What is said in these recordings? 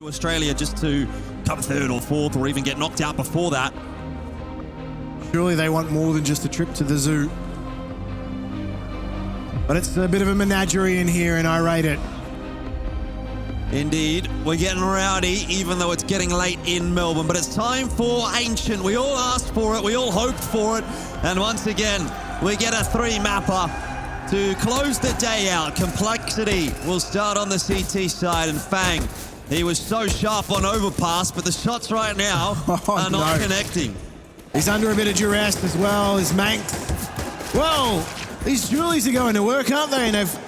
Australia just to come third or fourth or even get knocked out before that. Surely they want more than just a trip to the zoo. But it's a bit of a menagerie in here, and I rate it. Indeed, we're getting rowdy, even though it's getting late in Melbourne. But it's time for Ancient. We all asked for it. We all hoped for it. And once again, we get a three-mapper to close the day out. Complexity will start on the CT side, and Fang, he was so sharp on overpass, but the shots right now are not connecting. He's under a bit of duress as well as maNkz. Well, these Julies are going to work, aren't they? And they've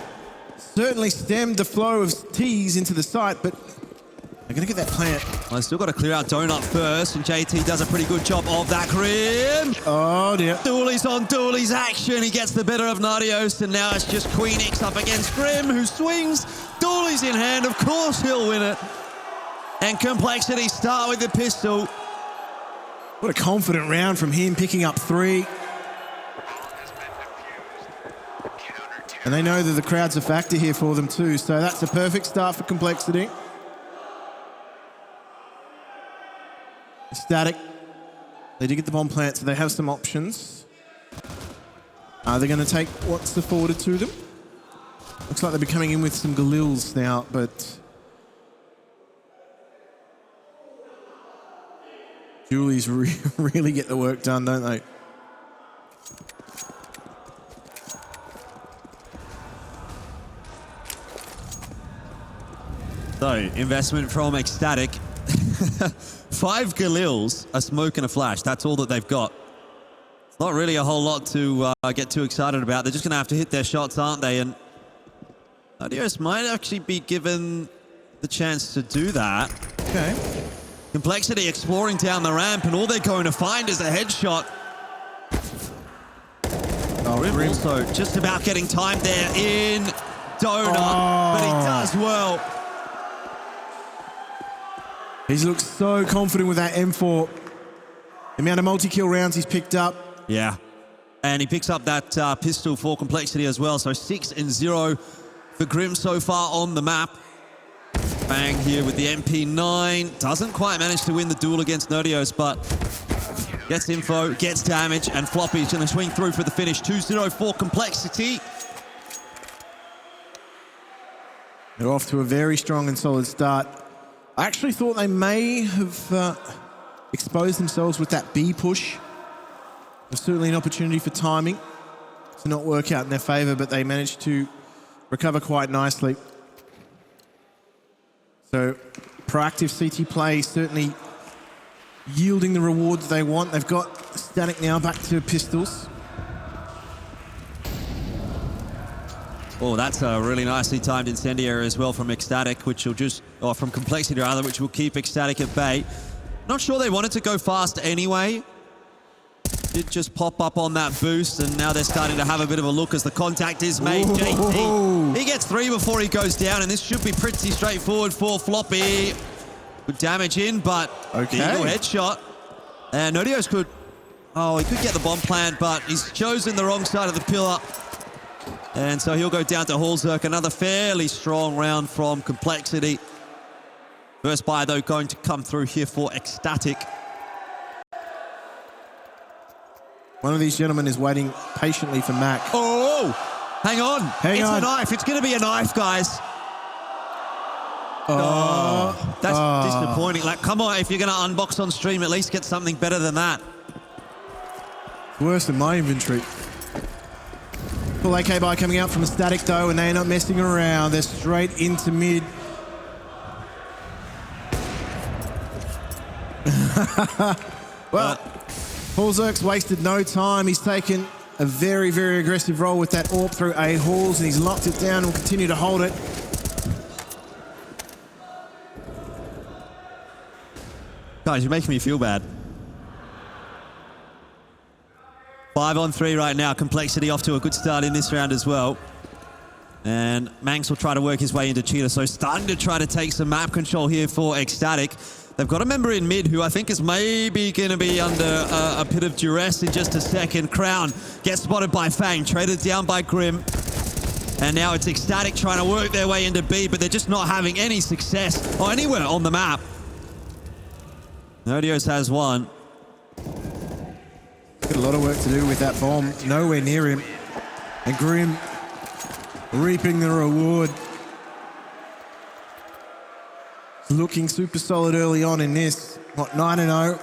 certainly stemmed the flow of T's into the site, but they're going to get that plant. Well, they've still got to clear out Donut first, and JT does a pretty good job of that. Grim! Oh, dear. Doolies on Doolies action. He gets the better of Nodios, and now it's just Queen X up against Grim, who swings. Doolies in hand. Of course he'll win it. And Complexity start with the pistol. What a confident round from him, picking up 3. And they know that the crowd's a factor here for them too, so that's a perfect start for Complexity. ECSTATIC. They did get the bomb plant, so they have some options. Are they going to take what's afforded to them? Looks like they'll be coming in with some Galils now, but Julies really get the work done, don't they? So, investment from ECSTATIC. 5 Galils, a smoke and a flash. That's all that they've got. It's not really a whole lot to get too excited about. They're just going to have to hit their shots, aren't they? And Nodios might actually be given the chance to do that. Okay. Complexity exploring down the ramp, and all they're going to find is a headshot. Oh, Grim also just about getting timed there in Donut, but he does well. He's looked so confident with that M4. The amount of multi-kill rounds he's picked up. Yeah, and he picks up that pistol for Complexity as well. So 6-0 for Grim so far on the map. Bang here with the MP9. Doesn't quite manage to win the duel against Nodios, but gets info, gets damage, and Floppy's going to swing through for the finish. 2-0 for Complexity. They're off to a very strong and solid start. I actually thought they may have exposed themselves with that B push. There's certainly an opportunity for timing to not work out in their favor, but they managed to recover quite nicely. So proactive CT play certainly yielding the rewards they want. They've got ECSTATIC now back to pistols. Oh, that's a really nicely timed incendiary as well from ECSTATIC, which will just, or from Complexity rather, which will keep ECSTATIC at bay. Not sure they wanted to go fast anyway. Did just pop up on that boost, and now they're starting to have a bit of a look as the contact is made. JT, he gets 3 before he goes down, and this should be pretty straightforward for Floppy. Good damage in, but eagle headshot. And Nodios could, he could get the bomb plant, but he's chosen the wrong side of the pillar. And so he'll go down to Hallzerk. Another fairly strong round from Complexity. First buy, though, going to come through here for ECSTATIC. One of these gentlemen is waiting patiently for Mac. Oh, hang on. It's a knife. It's going to be a knife, guys. Oh, that's disappointing. Like, come on, if you're going to unbox on stream, at least get something better than that. Worse than my inventory. Full AK buy coming out from ECSTATIC, though, and they're not messing around. They're straight into mid. Well, Hallzerk's wasted no time. He's taken a very, very aggressive roll with that AWP through A Halls, and he's locked it down and will continue to hold it. Guys, you're making me feel bad. 5-on-3 right now. Complexity off to a good start in this round as well. And maNkz will try to work his way into Cheetah. So starting to try to take some map control here for ECSTATIC. They've got a member in mid who I think is maybe going to be under a bit of duress in just a second. Crown gets spotted by Fang, traded down by Grim. And now it's ECSTATIC trying to work their way into B, but they're just not having any success or anywhere on the map. Nodios has one. Got a lot of work to do with that bomb. Nowhere near him. And Grim reaping the reward. Looking super solid early on in this. What, 9-0?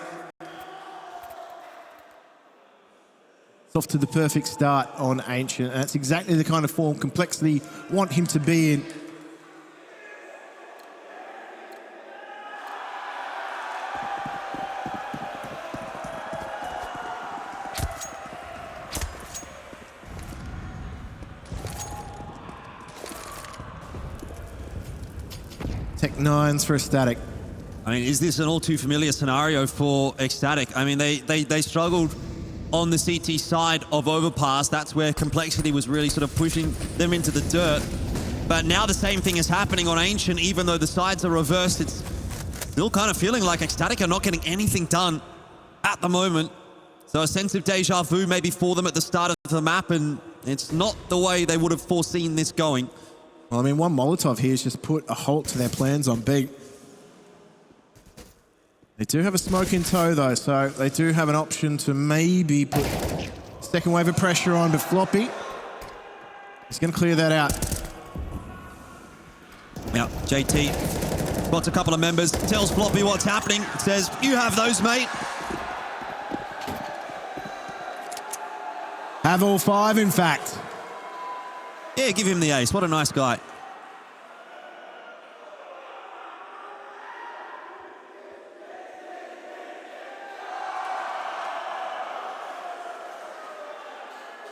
It's off to the perfect start on Ancient. And that's exactly the kind of form Complexity want him to be in. Tech 9s for ECSTATIC. I mean, is this an all too familiar scenario for ECSTATIC? I mean, they struggled on the CT side of Overpass. That's where Complexity was really sort of pushing them into the dirt. But now the same thing is happening on Ancient, even though the sides are reversed. It's still kind of feeling like ECSTATIC are not getting anything done at the moment. So a sense of deja vu maybe for them at the start of the map, and it's not the way they would have foreseen this going. Well, I mean, one Molotov here has just put a halt to their plans on B. They do have a smoke in tow, though, so they do have an option to maybe put second wave of pressure on, but Floppy, he's going to clear that out. Yeah, JT spots a couple of members, tells Floppy what's happening, says, "You have those, mate." Have all 5, in fact. Yeah, give him the ace. What a nice guy.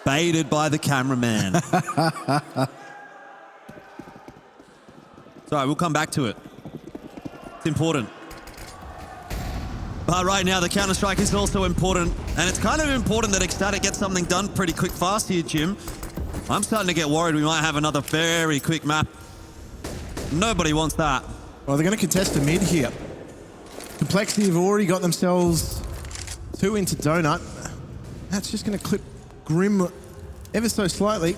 Baited by the cameraman. Sorry, we'll come back to it. It's important. But right now, the Counter-Strike is also important. And it's kind of important that ECSTATIC gets something done pretty quick fast here, Jim. I'm starting to get worried we might have another very quick map. Nobody wants that. Well, they're going to contest the mid here. Complexity have already got themselves 2 into Donut. That's just going to clip Grim ever so slightly.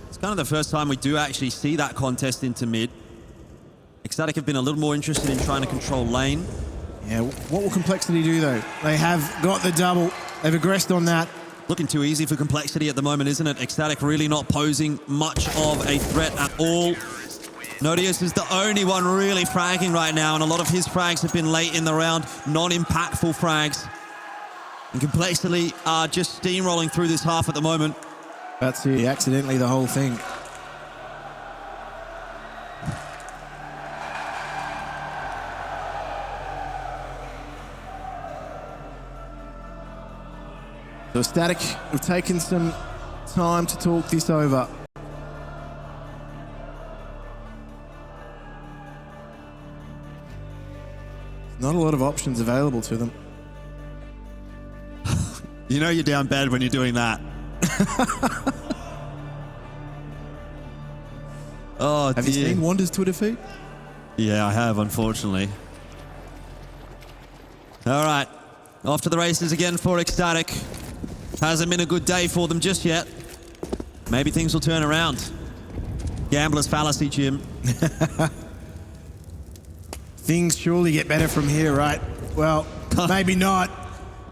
It's kind of the first time we do actually see that contest into mid. ECSTATIC have been a little more interested in trying to control lane. Yeah, what will Complexity do, though? They have got the double. They've aggressed on that. Looking too easy for Complexity at the moment, isn't it? ECSTATIC really not posing much of a threat at all. Nodios is the only one really fragging right now, and a lot of his frags have been late in the round, non-impactful frags. And Complexity are just steamrolling through this half at the moment. That's it, accidentally the whole thing. So ECSTATIC have taken some time to talk this over. Not a lot of options available to them. You know you're down bad when you're doing that. Oh, have you seen Wander's Twitter feed? Yeah, I have, unfortunately. All right, off to the races again for ECSTATIC. Hasn't been a good day for them just yet. Maybe things will turn around. Gambler's fallacy, Jim. Things surely get better from here, right? Well, maybe not.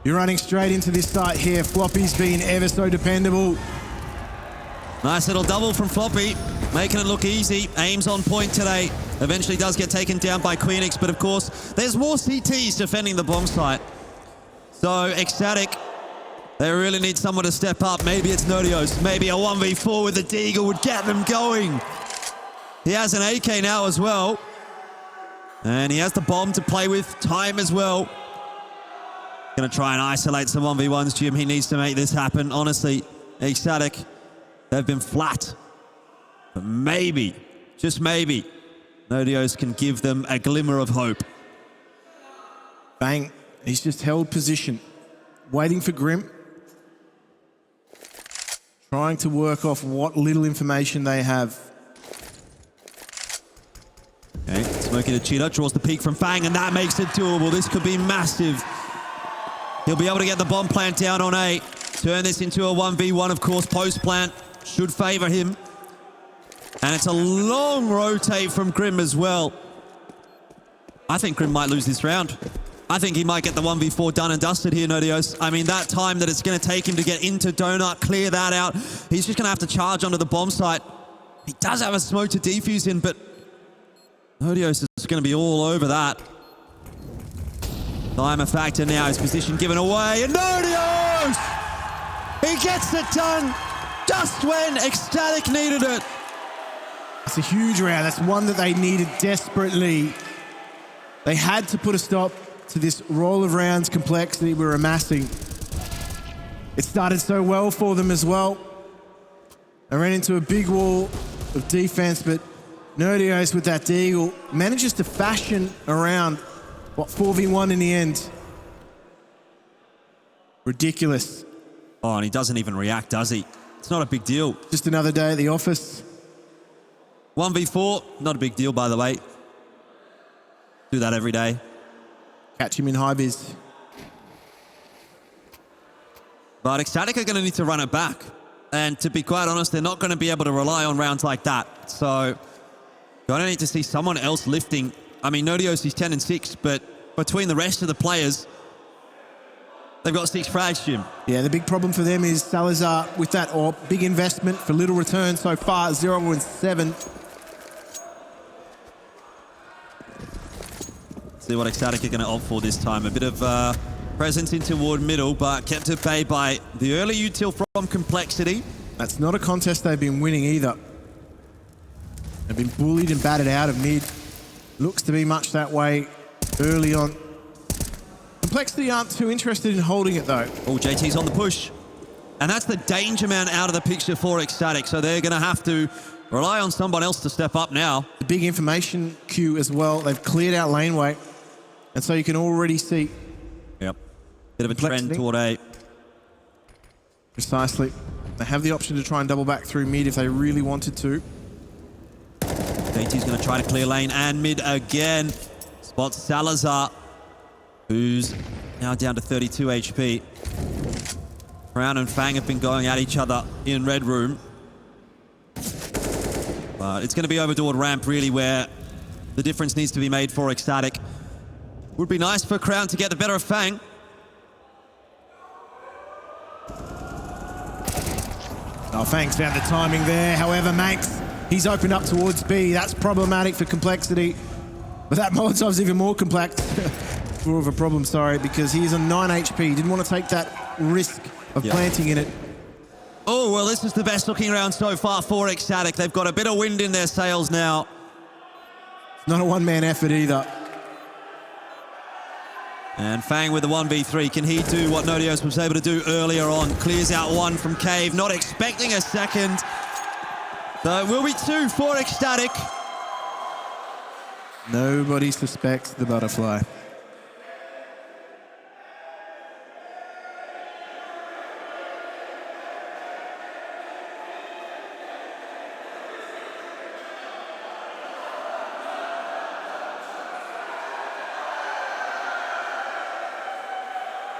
You're running straight into this site here. Floppy's been ever so dependable. Nice little double from Floppy, making it look easy. Aim's on point today. Eventually does get taken down by Queenix, but of course, there's more CTs defending the bomb site. So ECSTATIC, they really need someone to step up. Maybe it's Nodios. Maybe a 1v4 with the Deagle would get them going. He has an AK now as well. And he has the bomb to play with, time as well. Gonna try and isolate some 1v1s, Jim. He needs to make this happen. Honestly, ECSTATIC, they've been flat. But maybe, just maybe, Nodios can give them a glimmer of hope. Bang. He's just held position. Waiting for Grim. Trying to work off what little information they have. Okay, Smokey the cheater draws the peek from Fang, and that makes it doable. This could be massive. He'll be able to get the bomb plant down on A. Turn this into a 1v1, of course. Post plant should favor him. And it's a long rotate from Grim as well. I think Grim might lose this round. I think he might get the 1v4 done and dusted here, Nodios. I mean, that time that it's going to take him to get into Donut, clear that out. He's just going to have to charge onto the bomb site. He does have a smoke to defuse in, but Nodios is going to be all over that. Time a factor now. His position given away. And Nodios! He gets it done just when ECSTATIC needed it. It's a huge round. That's one that they needed desperately. They had to put a stop to this roll of rounds complexity we're amassing. It started so well for them as well. They ran into a big wall of defense, but Nodios with that deagle manages to fashion around, 4v1 in the end. Ridiculous. Oh, and he doesn't even react, does he? It's not a big deal. Just another day at the office. 1v4, not a big deal, by the way. Do that every day. Catch him in high vis. But ECSTATIC are going to need to run it back. And to be quite honest, they're not going to be able to rely on rounds like that. So, you're going to need to see someone else lifting. I mean, Nodios is 10 and 6, but between the rest of the players, they've got 6 frags, Jim. Yeah, the big problem for them is Salazar with that AWP. Big investment for little return so far, 0 and 7. See what ECSTATIC are going to opt for this time. A bit of presence in toward middle, but kept at bay by the early util from Complexity. That's not a contest they've been winning either. They've been bullied and battered out of mid. Looks to be much that way early on. Complexity aren't too interested in holding it though. Oh, JT's on the push. And that's the danger man out of the picture for ECSTATIC, so they're going to have to rely on someone else to step up now. The big information queue as well. They've cleared out laneway. And so you can already see. Yep. Bit of a trend toward A. Precisely. They have the option to try and double back through mid if they really wanted to. JT's going to try to clear lane and mid again. Spots Salazar, who's now down to 32 HP. Brown and Fang have been going at each other in Red Room. But it's going to be over toward ramp, really, where the difference needs to be made for ECSTATIC. Would be nice for Crown to get the better of Fang. Oh, Fang's found the timing there. However, maNkz, he's opened up towards B. That's problematic for Complexity. But that Molotov's even more complex. More of a problem, sorry, because he's on 9 HP. Didn't want to take that risk of planting in it. Oh, well, this is the best looking round so far for ECSTATIC. They've got a bit of wind in their sails now. Not a one-man effort either. And Fang with the 1v3. Can he do what Nodios was able to do earlier on? Clears out one from Cave, not expecting a second. So it will be 2 for ECSTATIC. Nobody suspects the butterfly.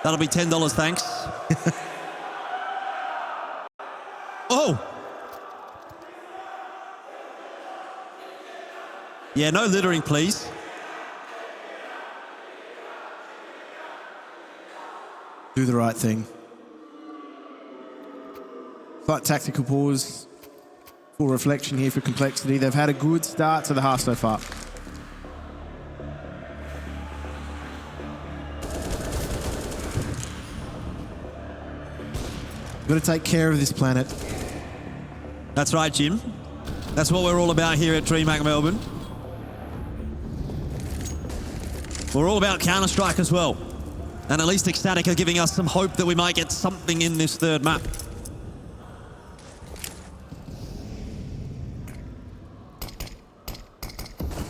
That'll be $10, thanks. Oh! Yeah, no littering, please. Do the right thing. Slight tactical pause for reflection here for Complexity. They've had a good start to the half so far. Got to take care of this planet. That's right, Jim. That's what we're all about here at DreamHack Melbourne. We're all about Counter-Strike as well. And at least ECSTATIC are giving us some hope that we might get something in this third map.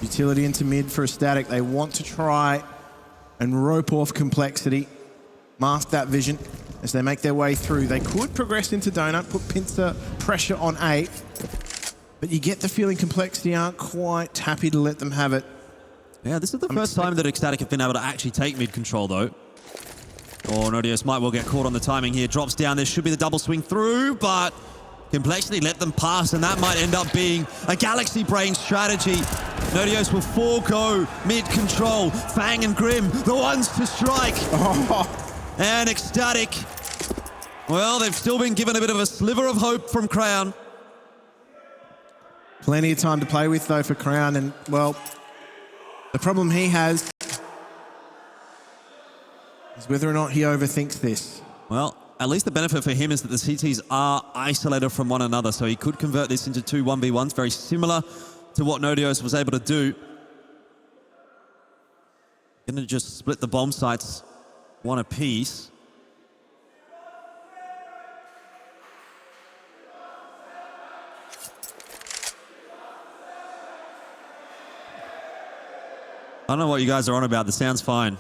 Utility into mid for ECSTATIC. They want to try and rope off Complexity, mask that vision as they make their way through. They could progress into Donut, put pincer pressure on A, but you get the feeling Complexity aren't quite happy to let them have it. Yeah, this is the first time that ECSTATIC have been able to actually take mid control, though. Oh, Nodios might well get caught on the timing here. Drops down. There should be the double swing through, but Complexity let them pass, and that might end up being a Galaxy Brain strategy. Nodios will forego mid-control. Fang and Grim, the ones to strike. And ECSTATIC, well, they've still been given a bit of a sliver of hope from kraghen. Plenty of time to play with, though, for kraghen. And, well, the problem he has is whether or not he overthinks this. Well, at least the benefit for him is that the CTs are isolated from one another, so he could convert this into 2 1v1s, very similar to what Nodios was able to do. Going to just split the bomb sites one apiece. I don't know what you guys are on about. This sounds fine.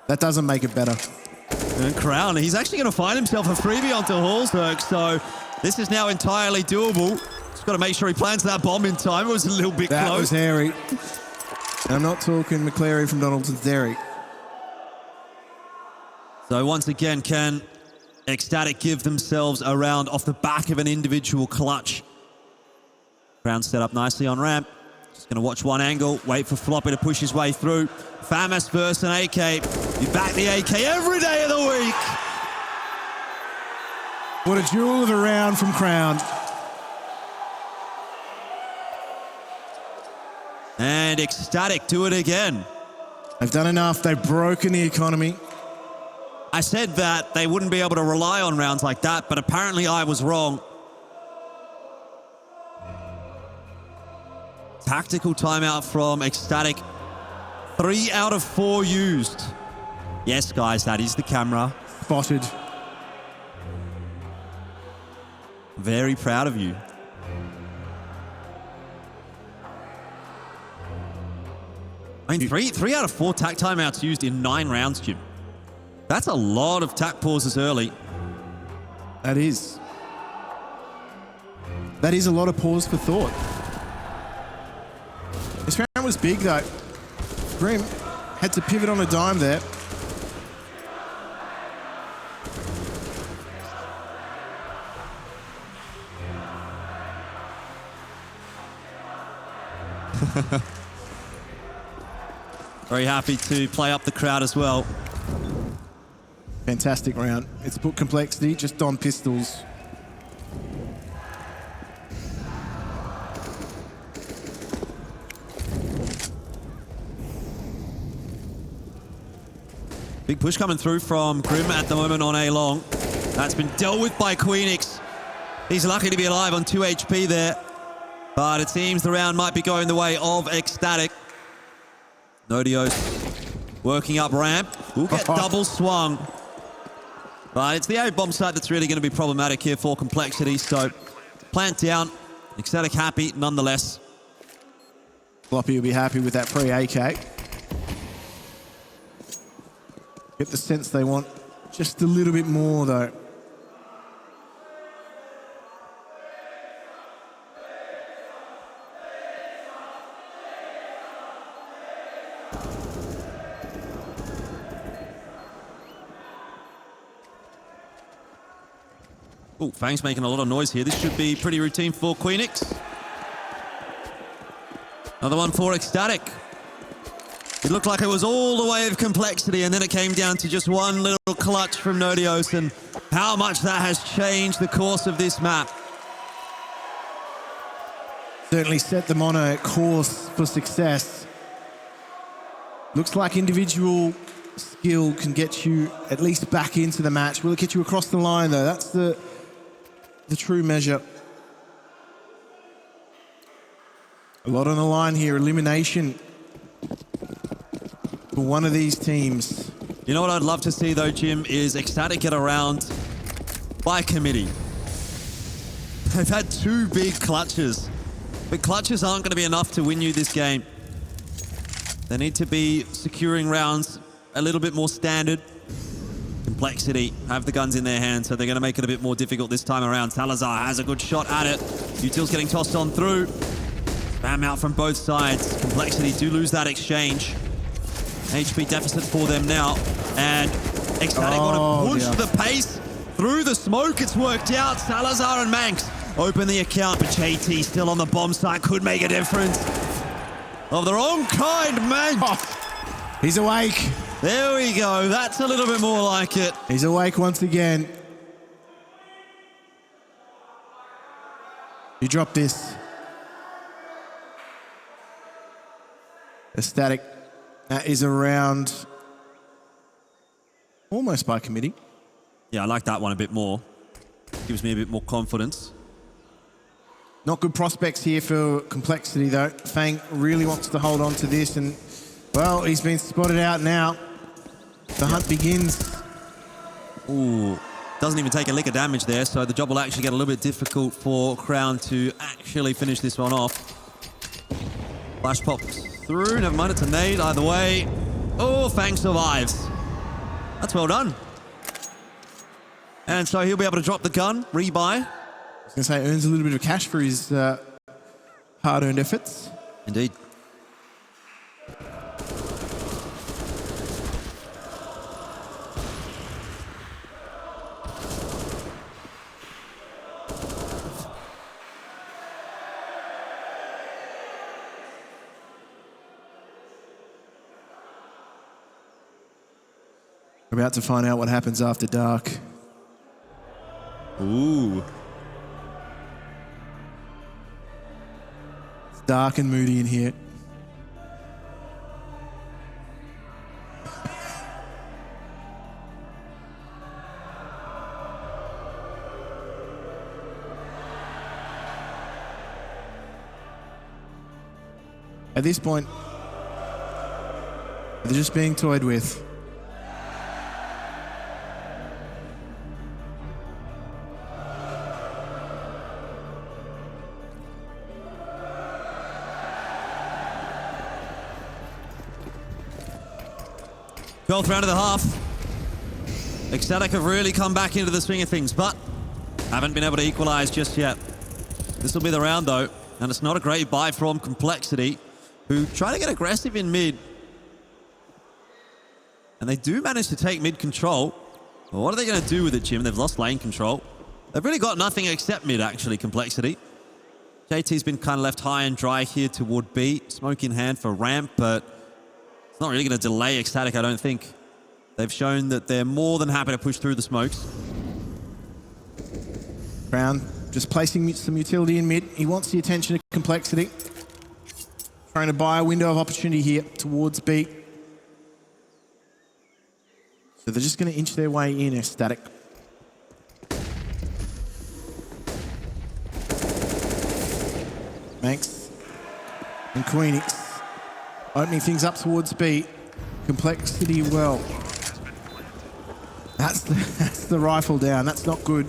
That doesn't make it better. And kraghen, he's actually going to find himself a freebie onto Hallsberg, so this is now entirely doable. Just got to make sure he plants that bomb in time. It was a little bit close. That was hairy. And I'm not talking McCleary from Donaldson's Dairy. So once again, can ECSTATIC give themselves a round off the back of an individual clutch? kraghen set up nicely on ramp. Just going to watch one angle, wait for Floppy to push his way through. Famous versus an AK. You back the AK every day of the week. What a jewel of a round from kraghen. And ECSTATIC do it again. They've done enough. They've broken the economy. I said that they wouldn't be able to rely on rounds like that, but apparently I was wrong. Tactical timeout from ECSTATIC. 3 out of 4 used. Yes, guys, that is the camera. Spotted. Very proud of you. I mean, three out of 4 tac timeouts used in 9 rounds, Jim. That's a lot of tac pauses early. That is. That is a lot of pause for thought. This round was big, though. Grim had to pivot on a dime there. Very happy to play up the crowd as well. Fantastic round. It's put complexity just on pistols. Big push coming through from Grim at the moment on A long. That's been dealt with by Queenix. He's lucky to be alive on 2 HP there. But it seems the round might be going the way of ECSTATIC. Nodios working up ramp. Will get double swung. But it's the A bomb site that's really going to be problematic here for complexity. So plant down. ECSTATIC happy nonetheless. Floppy will be happy with that pre-AK. Get the sense they want just a little bit more, though. Oh, Fang's making a lot of noise here. This should be pretty routine for Queenix. Another one for ECSTATIC. It looked like it was all the way of complexity, and then it came down to just one little clutch from Nodios, and how much that has changed the course of this map. Certainly set them on a course for success. Looks like individual skill can get you at least back into the match. Will it get you across the line, though? That's the true measure. A lot on the line here. Elimination for one of these teams. You know what I'd love to see, though, Jim, is ECSTATIC get around by committee. They've had 2 big clutches, but clutches aren't going to be enough to win you this game. They need to be securing rounds a little bit more standard. Complexity have the guns in their hands, so they're going to make it a bit more difficult this time around. Salazar has a good shot at it. Util's getting tossed on through. Spam out from both sides. Complexity do lose that exchange. HP deficit for them now. And ECSTATIC want to push the pace through the smoke. It's worked out. Salazar and maNkz open the account, but JT still on the bomb site. Could make a difference. Of their own kind, maNkz. Oh, he's awake. There we go. That's a little bit more like it. He's awake once again. You drop this. ECSTATIC. That is around almost by committee. Yeah, I like that one a bit more. Gives me a bit more confidence. Not good prospects here for Complexity, though. Fang really wants to hold on to this, and, well, he's been spotted out now. The hunt begins. Ooh, doesn't even take a lick of damage there, so the job will actually get a little bit difficult for kraghen to actually finish this one off. Flash pops through. Never mind, it's a nade either way. Oh, Fang survives. That's well done. And so he'll be able to drop the gun, rebuy. I was going to say, earns a little bit of cash for his hard-earned efforts. Indeed. We're about to find out what happens after dark. Ooh. It's dark and moody in here. At this point, they're just being toyed with. Twelfth round of the half. ECSTATIC have really come back into the swing of things, but haven't been able to equalize just yet. This will be the round, though, and it's not a great buy from Complexity, who try to get aggressive in mid. And they do manage to take mid control. But what are they going to do with it, Jim? They've lost lane control. They've really got nothing except mid, actually, Complexity. JT's been kind of left high and dry here toward B. Smoke in hand for ramp, but it's not really going to delay ECSTATIC, I don't think. They've shown that they're more than happy to push through the smokes. Brown just placing some utility in mid. He wants the attention of Complexity. Trying to buy a window of opportunity here towards B. So they're just going to inch their way in, ECSTATIC. maNkz and Queenix opening things up towards B. Complexity, well, that's the rifle down. That's not good.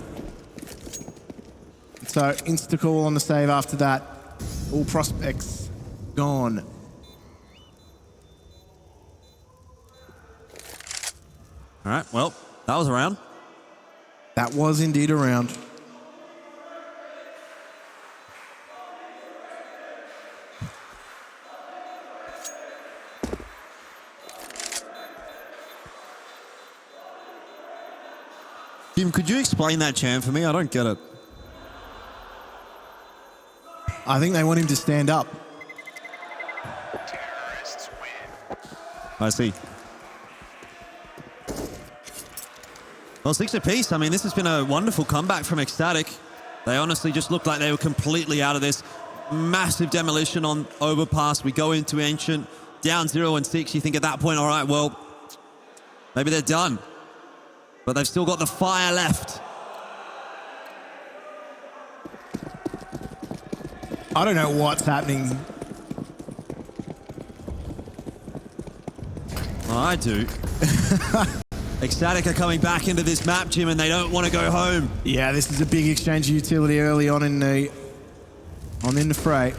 So insta-call on the save after that. All prospects gone. All right, well, that was a round. That was indeed a round. Jim, could you explain that chant for me? I don't get it. I think they want him to stand up. Terrorists win. I see. Well, 6 apiece. I mean, this has been a wonderful comeback from ECSTATIC. They honestly just looked like they were completely out of this. Massive demolition on overpass. We go into Ancient, down 0 and 6. You think at that point, all right, well, maybe they're done. But they've still got the fire left. I don't know what's happening. Well, I do. ECSTATIC are coming back into this map, Jim, and they don't want to go home. Yeah, this is a big exchange of utility early on in the fray.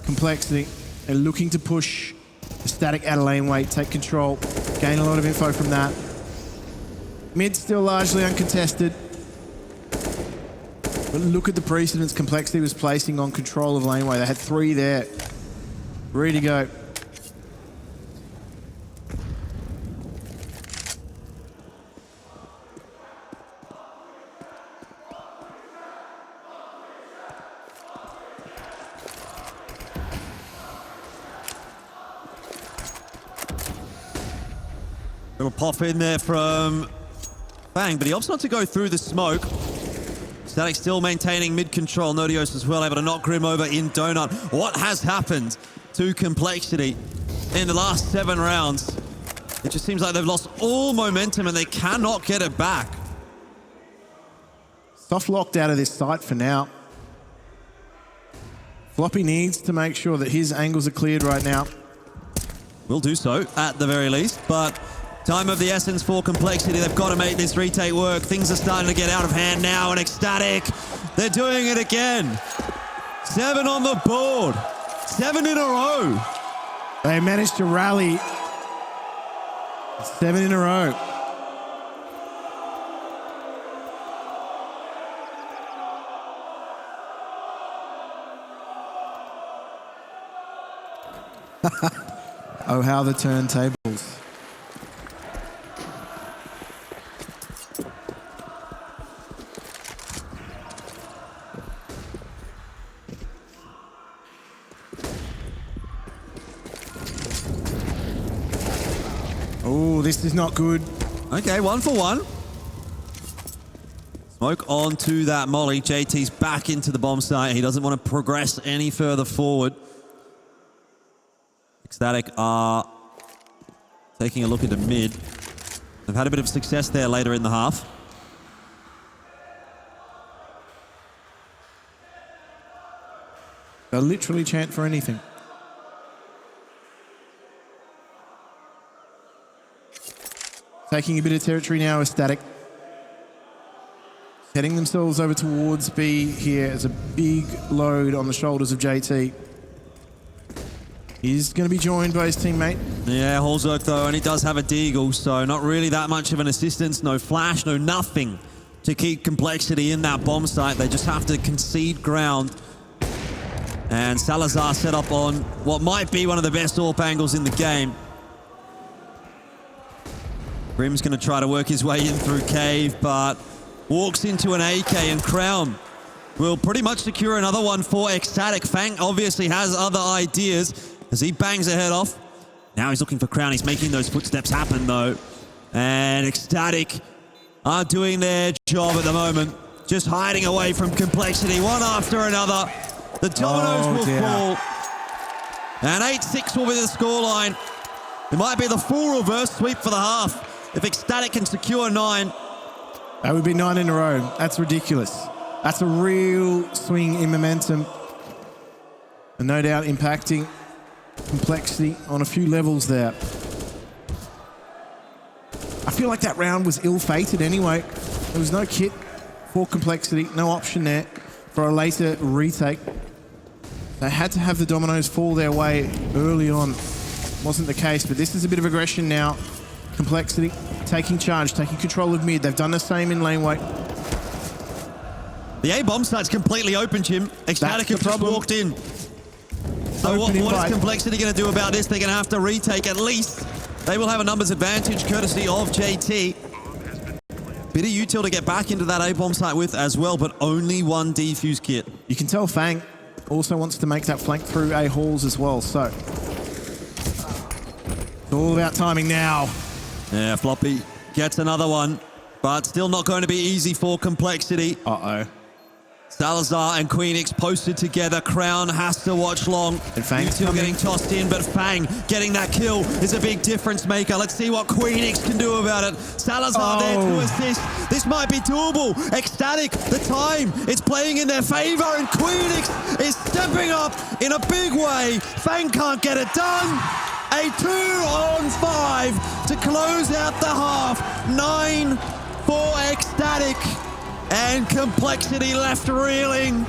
Complexity. They're looking to push ECSTATIC out of lane weight, take control, gain a lot of info from that. Mid still largely uncontested. But look at the precedence Complexity was placing on control of laneway. They had 3 there. Ready to go. Little pop in there from Fang, but he opts not to go through the smoke. Static still maintaining mid-control. Nodios as well, able to knock Grim over in Donut. What has happened to Complexity in the last 7 rounds? It just seems like they've lost all momentum and they cannot get it back. Soft locked out of this site for now. Floppy needs to make sure that his angles are cleared right now. Will do so at the very least, but time of the essence for Complexity. They've got to make this retake work. Things are starting to get out of hand now, and ECSTATIC, they're doing it again. 7 on the board. 7 in a row. They managed to rally 7 in a row. Oh, how the turntables. Oh, this is not good. Okay, 1 for 1. Smoke onto that molly. JT's back into the bomb site. He doesn't want to progress any further forward. ECSTATIC are taking a look into mid. They've had a bit of success there later in the half. They'll literally chant for anything. Taking a bit of territory now is ECSTATIC. Heading themselves over towards B here as a big load on the shoulders of JT. He's going to be joined by his teammate. Yeah, Holzerk though, and he does have a deagle, so not really that much of an assistance. No flash, no nothing to keep Complexity in that bomb site. They just have to concede ground. And Salazar set up on what might be one of the best AWP angles in the game. Grim's going to try to work his way in through Cave, but walks into an AK, and kraghen will pretty much secure another one for ECSTATIC. Fang obviously has other ideas as he bangs a head off. Now he's looking for kraghen. He's making those footsteps happen, though. And ECSTATIC are doing their job at the moment. Just hiding away from Complexity, one after another. The dominoes will fall. And 8-6 will be the scoreline. It might be the full reverse sweep for the half if ECSTATIC can secure 9. That would be 9 in a row. That's ridiculous. That's a real swing in momentum. And no doubt impacting Complexity on a few levels there. I feel like that round was ill-fated anyway. There was no kit for Complexity, no option there for a later retake. They had to have the dominoes fall their way early on. Wasn't the case, but this is a bit of aggression now. Complexity taking charge, taking control of mid. They've done the same in laneway. The A bomb site's completely open, Jim. ECSTATIC have just walked in. So what is Complexity going to do about this? They're going to have to retake at least. They will have a numbers advantage courtesy of JT. Bit of util to get back into that A bomb site with as well, but only 1 defuse kit. You can tell Fang also wants to make that flank through A halls as well, so it's all about timing now. Yeah, Floppy gets another one, but still not going to be easy for Complexity. Uh-oh. Salazar and Queenix posted together. kraghen has to watch long. And Fang's still getting tossed in, but Fang getting that kill is a big difference maker. Let's see what Queenix can do about it. Salazar there to assist. This might be doable. ECSTATIC, the time, it's playing in their favor, and Queenix is stepping up in a big way. Fang can't get it done. A 2-on-5 to close out the half. 9 for ECSTATIC. And Complexity left reeling.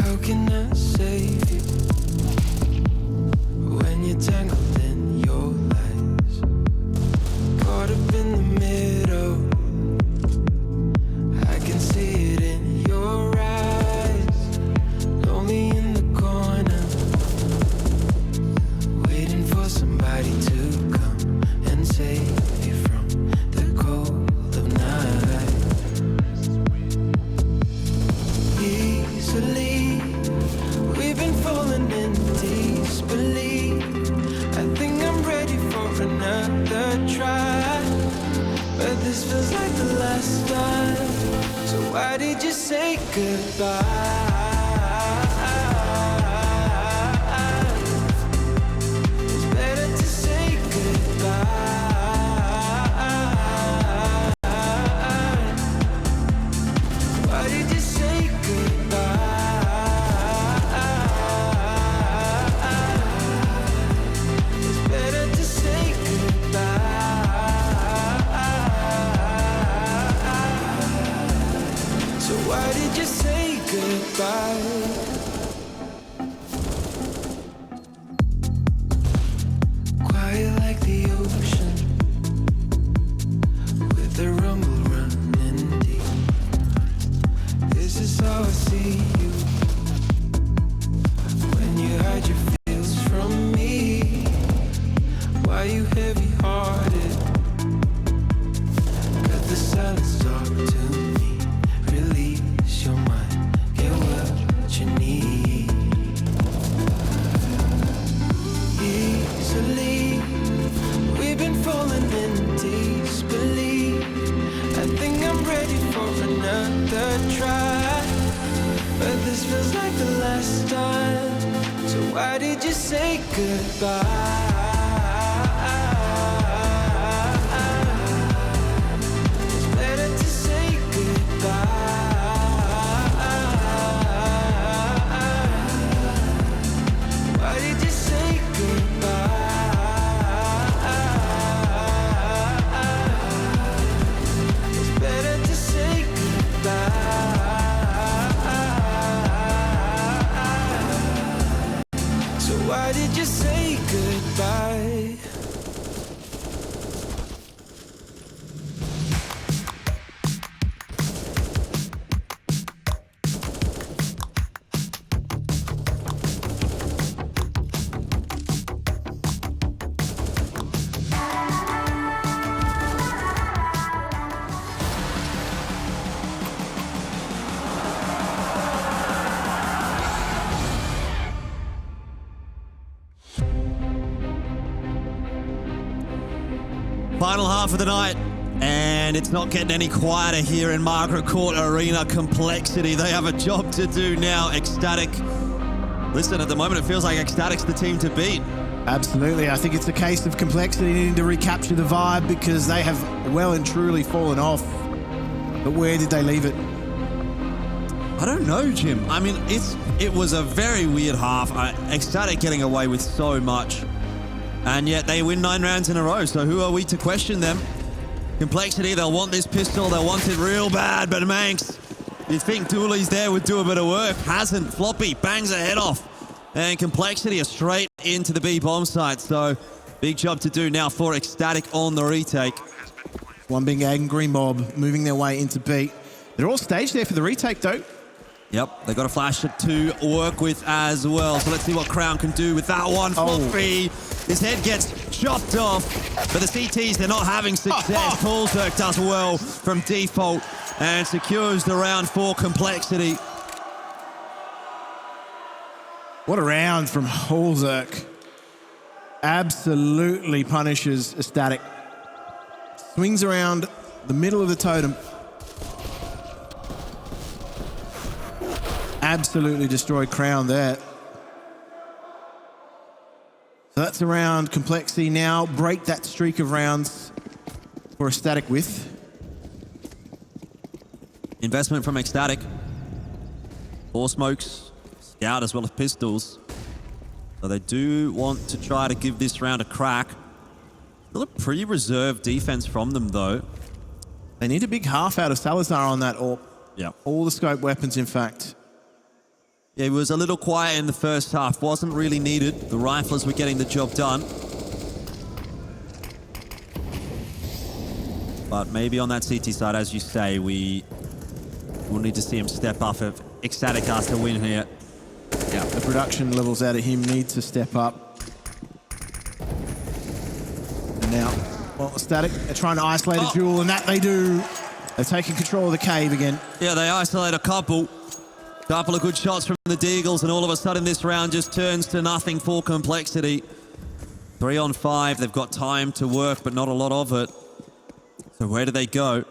How can I save you when you're tangled in this feels like the last time. So why did you say goodbye? It's better to say goodbye. Why did you say goodbye? It's better to say goodbye. So why did you say goodbye? Quiet like the ocean, with the rumble running deep. This is how I see you, when you hide your feels from me. Why you heavy-hearted? Got the silence talk to me. Release your mind, get what you need. Easily, we've been falling in disbelief. I think I'm ready for another try, but this feels like the last time. So why did you say goodbye? It's better to say goodbye. Why did you say goodbye? It's better to say goodbye. So why did you say goodbye? Final half of the night, and it's not getting any quieter here in Margaret Court Arena. Complexity, they have a job to do now. ECSTATIC, listen, at the moment it feels like ECSTATIC's the team to beat. Absolutely. I think it's a case of Complexity needing to recapture the vibe because they have well and truly fallen off. But where did they leave it? I don't know, Jim. I mean, it was a very weird half. ECSTATIC getting away with so much, and yet they win 9 rounds in a row. So who are we to question them? Complexity, they'll want this pistol. They'll want it real bad. But maNkz, you think Dooley's there would do a bit of work? Hasn't. Floppy bangs her head off. And Complexity are straight into the B bomb site. So big job to do now for ECSTATIC on the retake. One big angry mob moving their way into B. They're all staged there for the retake, though. Yep, they got a flash to work with as well. So let's see what kraghen can do with that one. Floppy, his head gets chopped off. But the CTs, they're not having success. kraghen does well from default and secures the round for Complexity. What a round from kraghen. Absolutely punishes ECSTATIC. Swings around the middle of the totem. Absolutely destroyed kraghen there. So that's around. Complexity now break that streak of rounds for ECSTATIC with. Investment from ECSTATIC. 4 smokes, scout as well as pistols. So they do want to try to give this round a crack. Still a pretty reserved defense from them, though. They need a big half out of Salazar on that AWP. Yeah. All the scope weapons, in fact. Yeah, it was a little quiet in the first half. Wasn't really needed. The riflers were getting the job done. But maybe on that CT side, as you say, we will need to see him step up if ECSTATIC has to win here. Yeah, the production levels out of him need to step up. And now, well, ECSTATIC, they're trying to isolate a duel, and that they do. They're taking control of the cave again. Yeah, they isolate a couple. Couple of good shots from the Deagles, and all of a sudden this round just turns to nothing for Complexity. 3 on 5, they've got time to work, but not a lot of it. So where do they go?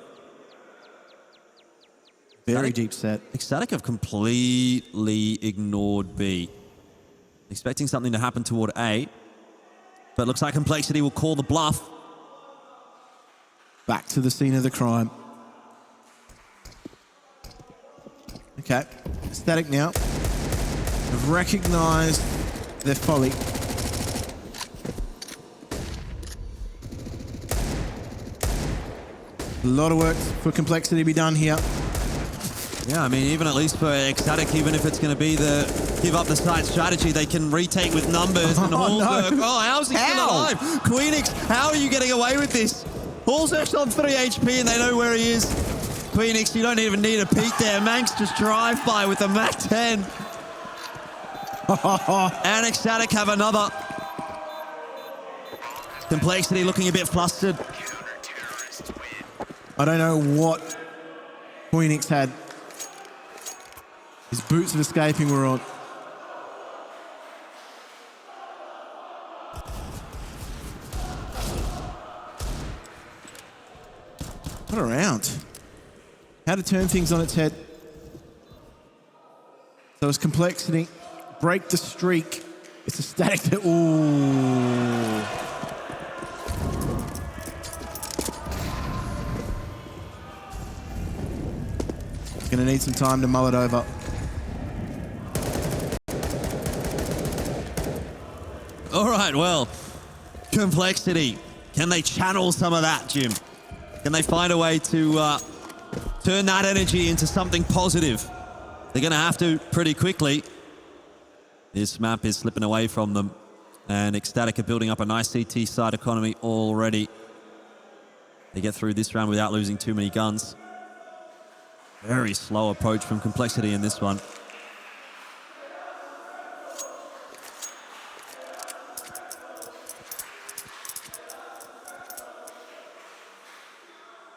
Very deep set. ECSTATIC have completely ignored B. Expecting something to happen toward A. But looks like Complexity will call the bluff. Back to the scene of the crime. Okay. ECSTATIC now have recognized their folly. A lot of work for Complexity to be done here. Yeah, I mean, even at least for ECSTATIC, even if it's going to be the give up the side strategy, they can retake with numbers. And Hallzerk, no. How's he still alive? Queenix, how are you getting away with this? Hallzerk's on 3 HP and they know where he is. Queenix, you don't even need a peek there. maNkz just drive by with the Mach 10. And ECSTATIC have another. Complexity looking a bit flustered. I don't know what Queenix had. His boots of escaping were on. What a round. How to turn things on its head. So it's Complexity. Break the streak. It's ECSTATIC that... Ooh. Going to need some time to mull it over. All right, well, Complexity. Can they channel some of that, Jim? Can they find a way to turn that energy into something positive? They're going to have to pretty quickly. This map is slipping away from them. And ECSTATIC are building up a nice CT side economy already. They get through this round without losing too many guns. Very slow approach from Complexity in this one.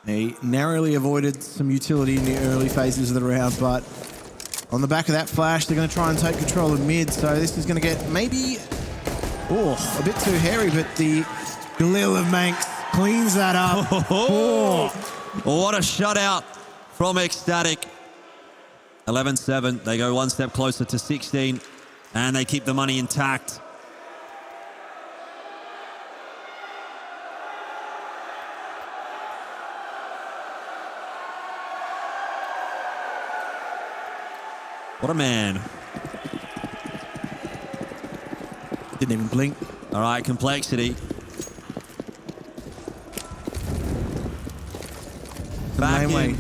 They narrowly avoided some utility in the early phases of the round, but on the back of that flash, they're going to try and take control of mid. So this is going to get maybe a bit too hairy, but the Galil of maNkz cleans that up. What a shutout from ECSTATIC. 11-7. They go one step closer to 16, and they keep the money intact. What a man. Didn't even blink. All right, Complexity. Back in.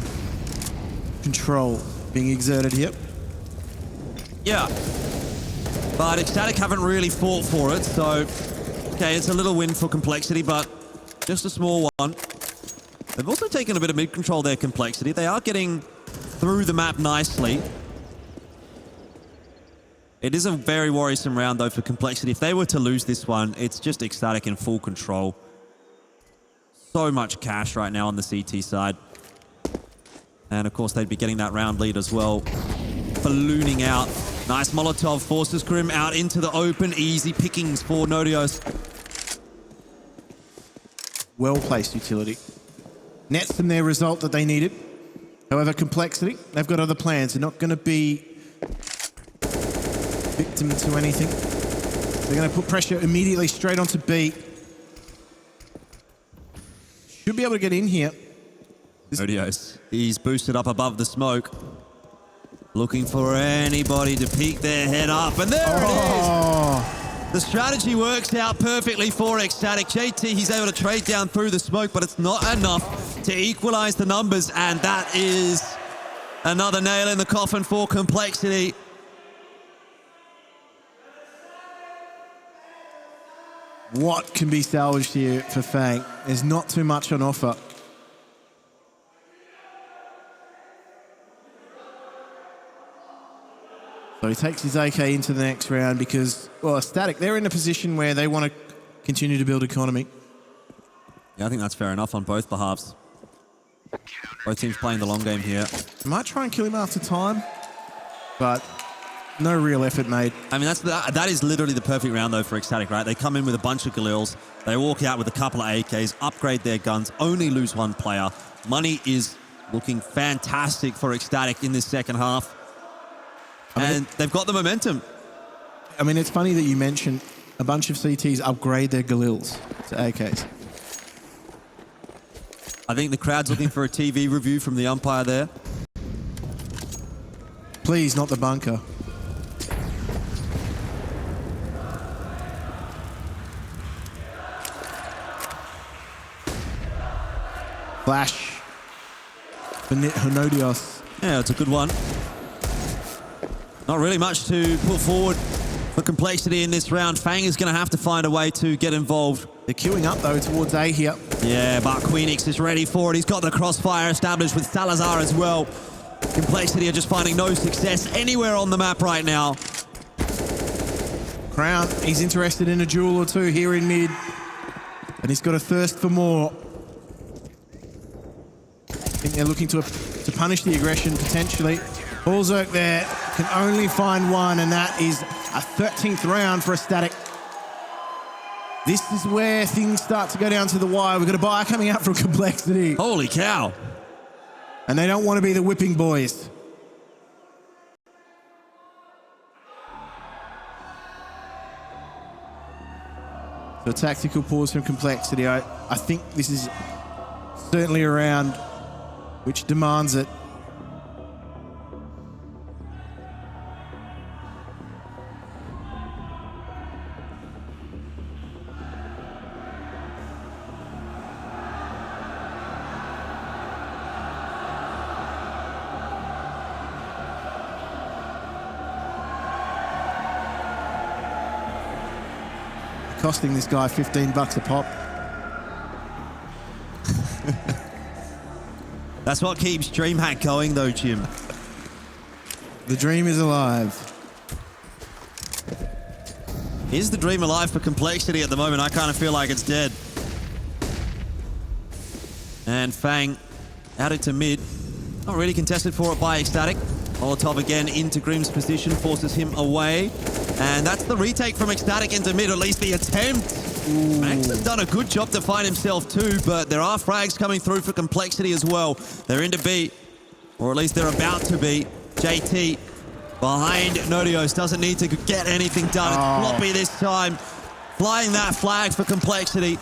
Control being exerted here. Yeah. But ECSTATIC haven't really fought for it, so... Okay, it's a little win for Complexity, but just a small one. They've also taken a bit of mid-control there, Complexity. They are getting through the map nicely. It is a very worrisome round, though, for Complexity. If they were to lose this one, it's just ECSTATIC in full control. So much cash right now on the CT side. And, of course, they'd be getting that round lead as well. Ballooning out. Nice Molotov forces Grim out into the open. Easy pickings for Nodios. Well-placed utility. Nets them their result that they needed. However, Complexity, they've got other plans. They're not going to be victim to anything. They're going to put pressure immediately straight onto B. Should be able to get in here. Nodios. He's boosted up above the smoke. Looking for anybody to peek their head up. And there it is. The strategy works out perfectly for ECSTATIC. JT, he's able to trade down through the smoke, but it's not enough to equalize the numbers. And that is another nail in the coffin for Complexity. What can be salvaged here for Fang? There's not too much on offer. So he takes his AK into the next round because, well, ECSTATIC, they're in a position where they want to continue to build economy. Yeah, I think that's fair enough on both behalves. Both teams playing the long game here. I might try and kill him after time, but No real effort made. I mean, that is literally the perfect round, though, for ECSTATIC, right? They come in with a bunch of Galils. They walk out with a couple of AKs, upgrade their guns, only lose one player. Money is looking fantastic for ECSTATIC in this second half. And they've got the momentum. I mean, it's funny that you mentioned a bunch of CTs upgrade their Galils to AKs. I think the crowd's looking for a TV review from the umpire there. Please, not the bunker. Flash for Nodios. Yeah, it's a good one. Not really much to put forward for complexity in this round. Fang is going to have to find a way to get involved. They're queuing up, though, towards A here. Yeah, but kraghen is ready for it. He's got the crossfire established with Salazar as well. Complexity are just finding no success anywhere on the map right now. Crown, he's interested in a duel or two here in mid. And he's got a thirst for more. I think they're looking to punish the aggression, potentially. Balzerk there can only find one, and that is a 13th round for ECSTATIC. This is where things start to go down to the wire. We've got a buyer coming out from Complexity. Holy cow. And they don't want to be the whipping boys. So a tactical pause from Complexity. I think this is certainly a round which demands it. Costing this guy $15 a pop. That's what keeps DreamHack going, though, Jim. The dream is alive. Is the dream alive for Complexity at the moment? I kind of feel like it's dead. And Fang out into mid. Not really contested for it by ECSTATIC. Molotov again into Grim's position, forces him away. And that's the retake from ECSTATIC into mid, at least the attempt. maNkz has done a good job to find himself too, but there are frags coming through for Complexity as well. They're into B, or at least they're about to be. JT behind Nodios, doesn't need to get anything done. It's floppy this time. Flying that flag for Complexity.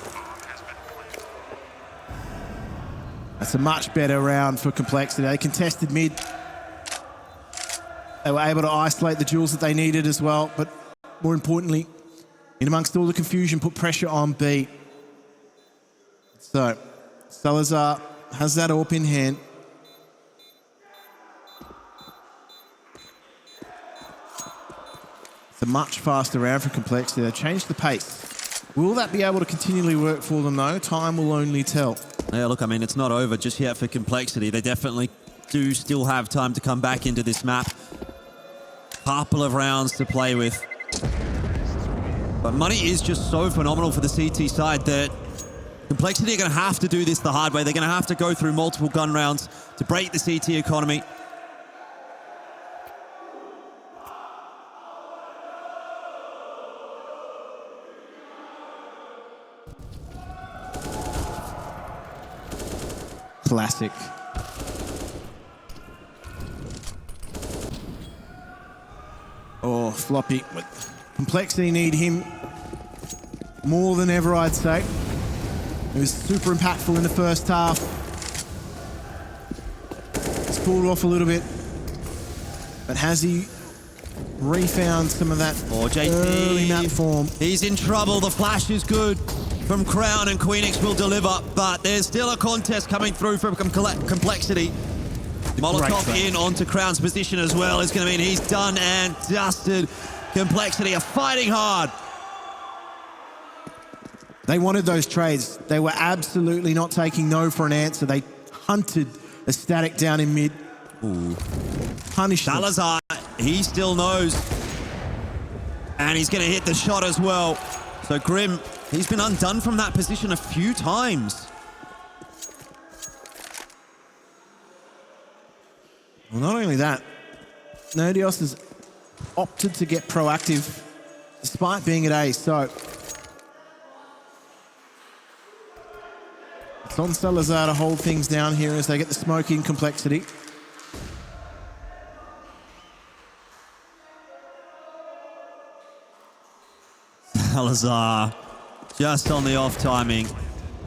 That's a much better round for Complexity. They contested mid. They were able to isolate the duels that they needed as well, but more importantly, in amongst all the confusion, put pressure on B. So, Salazar has that AWP in hand. It's a much faster round for Complexity. They've changed the pace. Will that be able to continually work for them, though? Time will only tell. Yeah, look, I mean, it's not over just yet for Complexity. They definitely do still have time to come back into this map. Couple of rounds to play with. But money is just so phenomenal for the CT side that Complexity are going to have to do this the hard way. They're going to have to go through multiple gun rounds to break the CT economy. Classic. Oh, floppy. Complexity need him more than ever, I'd say. He was super impactful in the first half. He's pulled off a little bit. But has he refound some of that early map form? He's in trouble. The flash is good from Crown, and kraghen will deliver. But there's still a contest coming through from Complexity. Molotov in onto Crown's position as well is going to mean he's done and dusted. Complexity are fighting hard. They wanted those trades. They were absolutely not taking no for an answer. They hunted ECSTATIC down in mid. Ooh. Punished them. Salazar, he still knows. And he's going to hit the shot as well. So Grim, he's been undone from that position a few times. Well, not only that, Nodios is opted to get proactive despite being at ace. So it's on Salazar to hold things down here as they get the smoke in complexity. Salazar just on the off timing.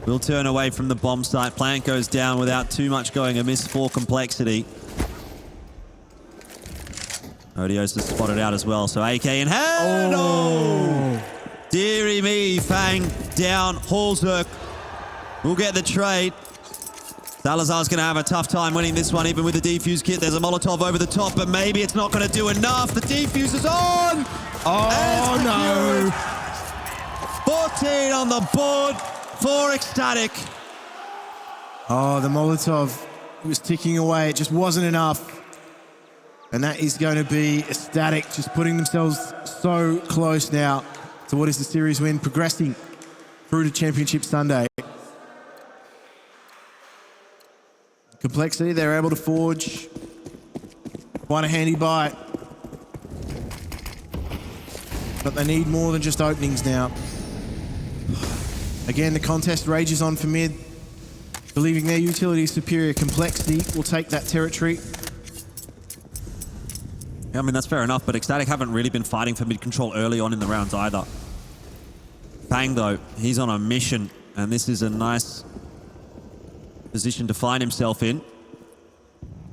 Will turn away from the bomb site. Plant goes down without too much going amiss for complexity. Nodios is spotted out as well, so AK in hand. Oh! Dearie me, Fang down. Hallzerk will get the trade. Salazar's going to have a tough time winning this one, even with the defuse kit. There's a Molotov over the top, but maybe it's not going to do enough. The defuse is on! Oh, no! 14 on the board for ECSTATIC. Oh, the Molotov was ticking away. It just wasn't enough. And that is going to be ECSTATIC just putting themselves so close now to what is the series win, progressing through to Championship Sunday. Complexity, they're able to forge quite a handy buy. But they need more than just openings now. Again, the contest rages on for mid, believing their utility is superior. Complexity will take that territory. Yeah, I mean, that's fair enough, but ECSTATIC haven't really been fighting for mid-control early on in the rounds either. Fang, though, he's on a mission, and this is a nice position to find himself in.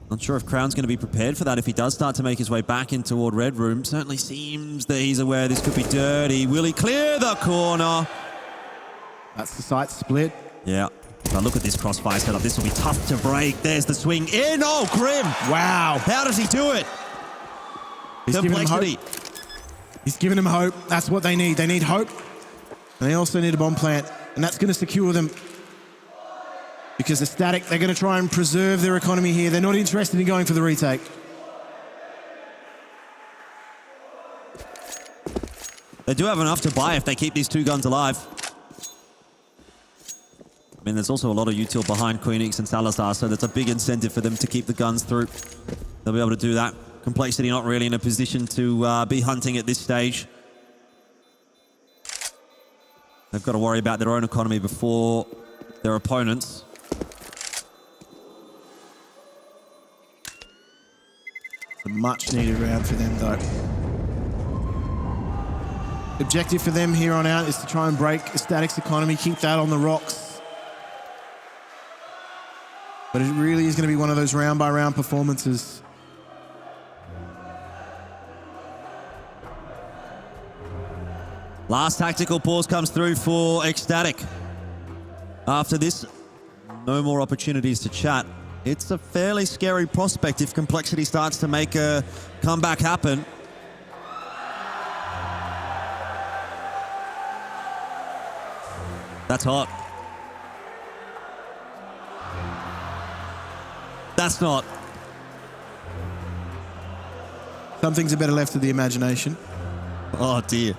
Not sure if Crown's going to be prepared for that if he does start to make his way back in toward Red Room. Certainly seems that he's aware this could be dirty. Will he clear the corner? That's the site split. Yeah. But look at this crossfire setup. This will be tough to break. There's the swing in. Oh, Grim. Wow. How does he do it? He's giving them hope. He's giving them hope. That's what they need. They need hope. And they also need a bomb plant. And that's going to secure them. Because ECSTATIC, they're going to try and preserve their economy here. They're not interested in going for the retake. They do have enough to buy if they keep these two guns alive. I mean, there's also a lot of util behind Queenix and Salazar, so there's a big incentive for them to keep the guns through. They'll be able to do that. Complexity not really in a position to be hunting at this stage. They've got to worry about their own economy before their opponents. It's a much needed round for them, though. The objective for them here on out is to try and break ECSTATIC's economy, keep that on the rocks. But it really is going to be one of those round-by-round performances. Last tactical pause comes through for ECSTATIC. After this, no more opportunities to chat. It's a fairly scary prospect if Complexity starts to make a comeback happen. That's hot. That's not. Some things are better left to the imagination. Oh, dear.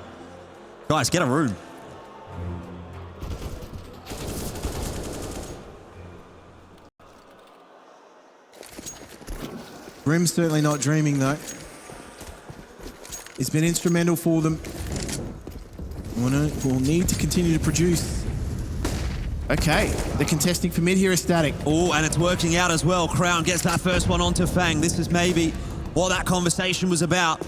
Guys, get a room. Grim's certainly not dreaming, though. It's been instrumental for them. We'll need to continue to produce. Okay, they're contesting for mid here, ECSTATIC. Oh, and it's working out as well. Crown gets that first one onto Fang. This is maybe what that conversation was about.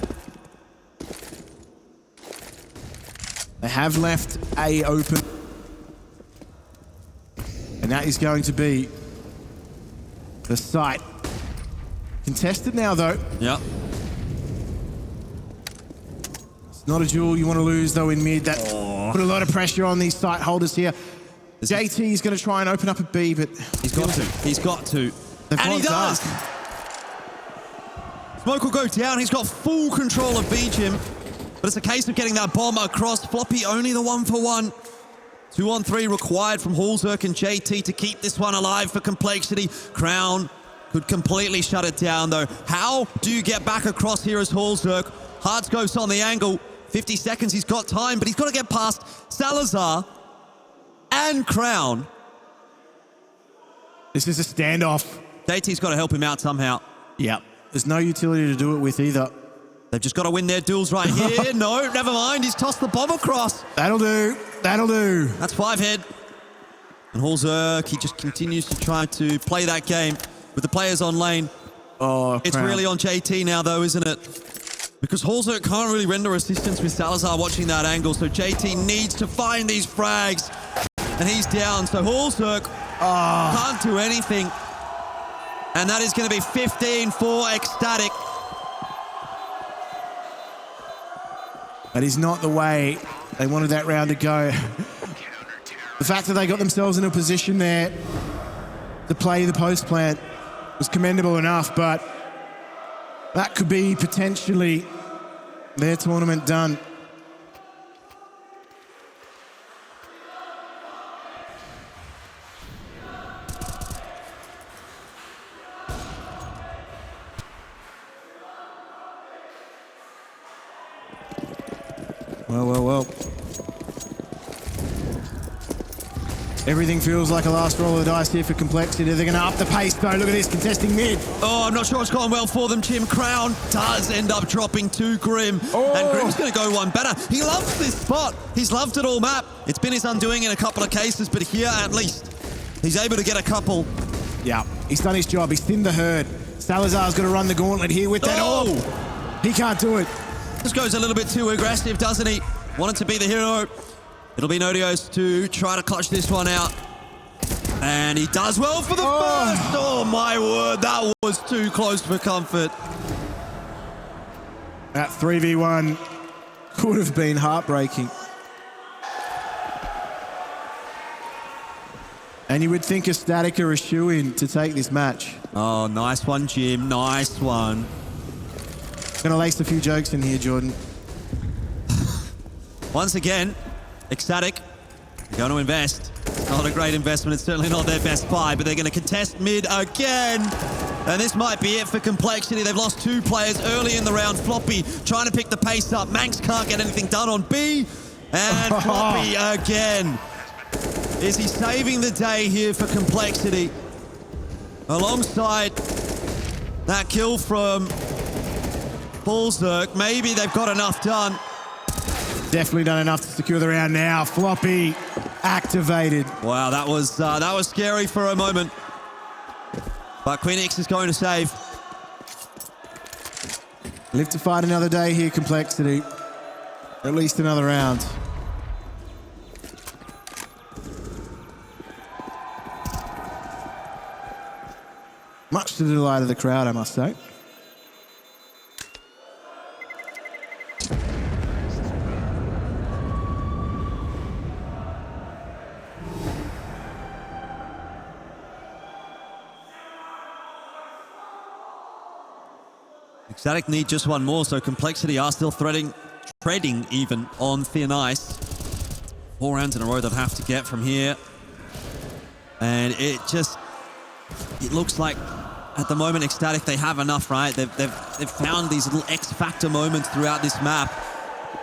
They have left A open. And that is going to be the site. Contested now, though. Yep. It's not a duel you want to lose, though, in mid. That put a lot of pressure on these site holders here. JT is going to try and open up a B, but... He's got to. He's got to. And he does! Smoke will go down. He's got full control of B, Jim. But it's a case of getting that bomb across. Floppy only the 1-for-1. 2-on-3 required from Hallzerk and JT to keep this one alive for Complexity. Crown could completely shut it down, though. How do you get back across here as Hallzerk? Hardscope's on the angle. 50 seconds, he's got time, but he's got to get past Salazar and Crown. This is a standoff. JT's got to help him out somehow. Yep. There's no utility to do it with either. They've just got to win their duels right here. No, never mind. He's tossed the bomb across. That'll do. That'll do. That's 5 head. And Holzerk, he just continues to try to play that game with the players on lane. Oh, it's really on JT now, though, isn't it? Because Holzerk can't really render assistance with Salazar watching that angle, so JT needs to find these frags. And he's down, so Holzerk can't do anything. And that is going to be 15 for ECSTATIC. That is not the way they wanted that round to go. The fact that they got themselves in a position there to play the post plant was commendable enough, but that could be potentially their tournament done. Well. Everything feels like a last roll of the dice here for Complexity. They're going to up the pace, though. Look at this, contesting mid. Oh, I'm not sure it's gone well for them, Jim. Crown does end up dropping to Grim. Oh. And Grim's going to go one better. He loves this spot. He's loved it all map. It's been his undoing in a couple of cases, but here, at least, he's able to get a couple. Yeah, he's done his job. He's thinned the herd. Salazar's going to run the gauntlet here with that. Oh! He can't do it. This goes a little bit too aggressive, doesn't he? Wanted to be the hero. It'll be Nodios to try to clutch this one out. And he does well for the first. Oh, my word. That was too close for comfort. That 3v1 could have been heartbreaking. And you would think ECSTATIC are a shoo-in to take this match. Oh, nice one, Jim. Nice one. Gonna lace a few jokes in here, Jordan. Once again, ECSTATIC going to invest. Not a great investment. It's certainly not their best buy, but they're going to contest mid again. And this might be it for Complexity. They've lost 2 players early in the round. Floppy trying to pick the pace up. maNkz can't get anything done on B. And Floppy again. Is he saving the day here for Complexity? Alongside that kill from Holzerk, maybe they've got enough done. Definitely done enough to secure the round now. Floppy activated. Wow, that was scary for a moment. But kraghen is going to save. Live to fight another day here, Complexity. At least another round. Much to the delight of the crowd, I must say. ECSTATIC need just one more, so Complexity are still treading even on thin ice. 4 rounds in a row they'll have to get from here. And it looks like at the moment ECSTATIC, they have enough, right? They've found these little X-factor moments throughout this map.